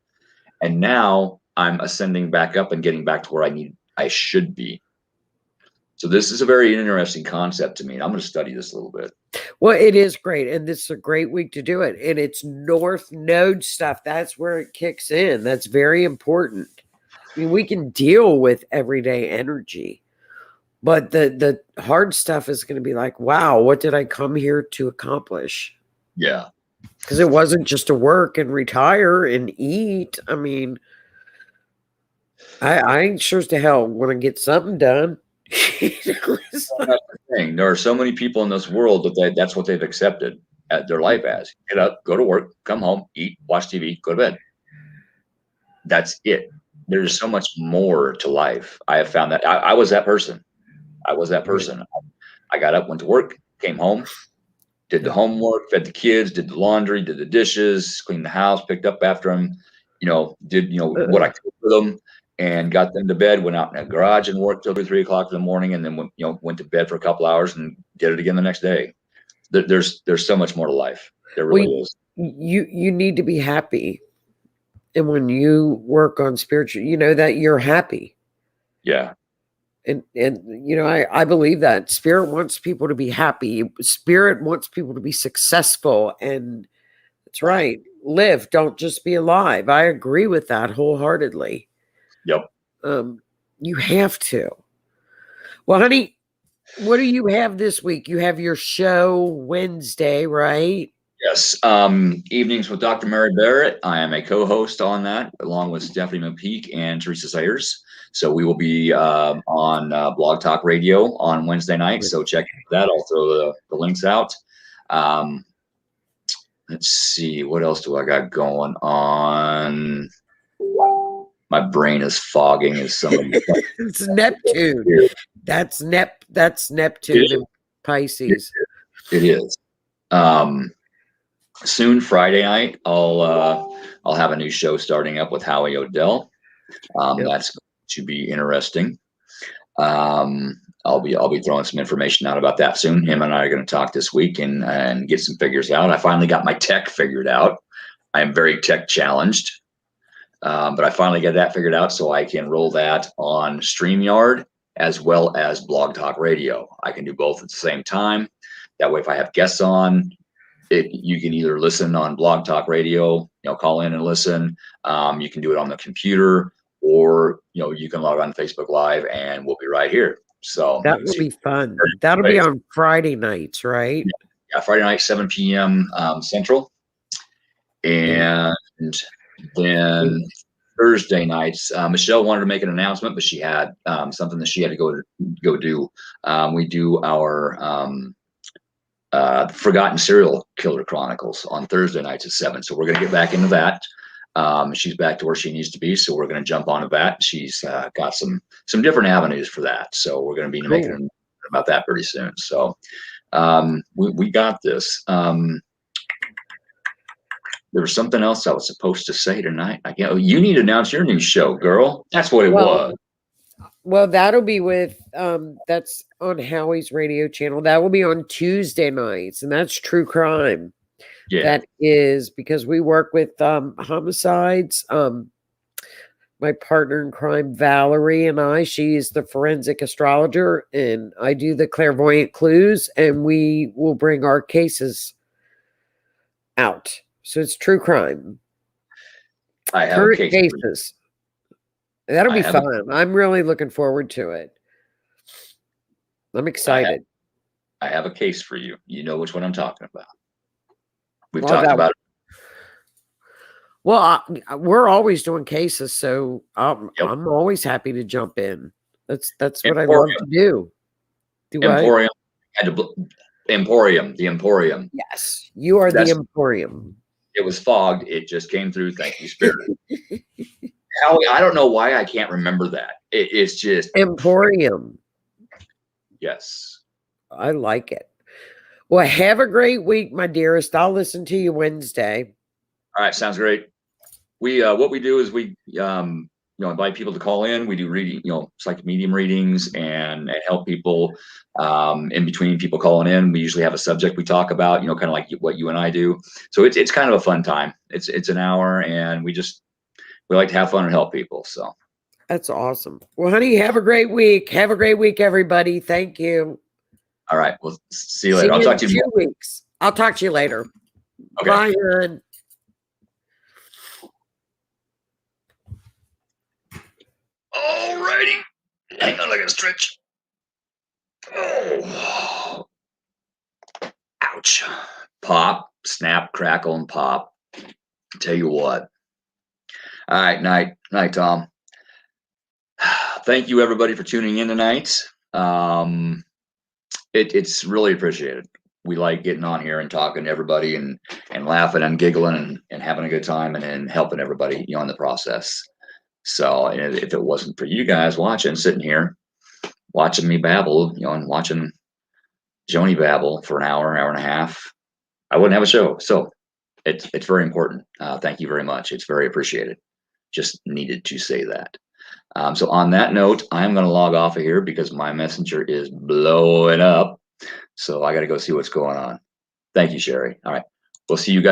And now I'm ascending back up and getting back to where I should be. So this is a very interesting concept to me. And I'm going to study this a little bit. Well, it is great. And this is a great week to do it. And it's North Node stuff. That's where it kicks in. That's very important. I mean, we can deal with everyday energy, but the hard stuff is going to be like, wow, what did I come here to accomplish? Yeah. Because it wasn't just to work and retire and eat. I mean, I ain't sure as to hell want to get something done. That's the thing. There are so many people in this world that's what they've accepted at their life as. Get up, go to work, come home, eat, watch TV, go to bed. That's it. There's so much more to life. I have found that I was that person. I was that person. I got up, went to work, came home, did the homework, fed the kids, did the laundry, did the dishes, cleaned the house, picked up after them, did what I could for them, and got them to bed, went out in the garage and worked till 2, 3 o'clock in the morning, and then went to bed for a couple hours and did it again the next day. There's so much more to life. There really is. You need to be happy. And when you work on spiritual, you know that you're happy. Yeah. And I believe that spirit wants people to be happy. Spirit wants people to be successful. And that's right. Live, don't just be alive. I agree with that wholeheartedly. Yep. You have to. Well, honey, what do you have this week? You have your show Wednesday, right? Yes. Evenings with Dr. Mary Barrett. I am a co-host on that, along with Stephanie McPeak and Teresa Sayers. So we will be on Blog Talk Radio on Wednesday night. So check that. I'll throw the links out. Let's see. What else do I got going on? My brain is fogging as somebody. It's Neptune. That's Neptune and Pisces. It is. Soon, Friday night, I'll have a new show starting up with Howie Odell. That's going to be interesting. I'll be throwing some information out about that soon. Him and I are going to talk this week and get some figures out. I finally got my tech figured out. I am very tech challenged, but I finally got that figured out so I can roll that on StreamYard as well as Blog Talk Radio. I can do both at the same time. That way, if I have guests on, you can either listen on Blog Talk Radio, call in and listen. You can do it on the computer, or you can log on Facebook Live, and we'll be right here. So That will be fun. That'll be on Friday nights, right? Yeah, Friday night, 7 p.m. Central, and then Thursday nights, Michelle wanted to make an announcement, but she had something that she had to go do. We do our Forgotten Serial Killer Chronicles on Thursday nights at 7. So we're going to get back into that. She's back to where she needs to be, so we're going to jump onto that. She's got some different avenues for that, so we're going to be making about that pretty soon. So we got this. There was something else I was supposed to say tonight. You need to announce your new show, girl. That's what it was. Well, that'll be with that's on Howie's radio channel. That will be on Tuesday nights, and that's true crime. Yeah. That is because we work with homicides. My partner in crime, Valerie, and she's the forensic astrologer, and I do the clairvoyant clues, and we will bring our cases out. So it's true crime. I have current cases. That'll be fun. I'm really looking forward to it. I'm excited. I have a case for you. You know which one I'm talking about. We've talked about it. Well, we're always doing cases, so I'm always happy to jump in. That's what I love to do. Emporium. The Emporium. Yes, you are the Emporium. It was fogged. It just came through. Thank you, Spirit. Howie, I don't know why I can't remember that. It's just Emporium. Yes. I like it. Well, have a great week, my dearest. I'll listen to you Wednesday. All right, sounds great. We what we do is we invite people to call in. We do reading, psychic medium readings and help people in between people calling in. We usually have a subject we talk about, kind of like what you and I do. So it's kind of a fun time. It's an hour, and we like to have fun and help people. So that's awesome. Well, honey, have a great week. Have a great week, everybody. Thank you. All right. Well, see you later. I'll talk to you in 2 weeks. I'll talk to you later. Okay. Bye, hon. All righty. Hang on, I gotta stretch. Oh. Ouch. Pop, snap, crackle, and pop. Tell you what. All right, night, Tom. Thank you, everybody, for tuning in tonight. It's really appreciated. We like getting on here and talking to everybody and laughing and giggling and having a good time and helping everybody in the process. So if it wasn't for you guys sitting here, watching me babble, and watching Joni babble for an hour and a half, I wouldn't have a show. So it's very important. Thank you very much. It's very appreciated. Just needed to say that. So on that note, I'm going to log off of here because my messenger is blowing up. So I got to go see what's going on. Thank you, Sherry. All right. We'll see you guys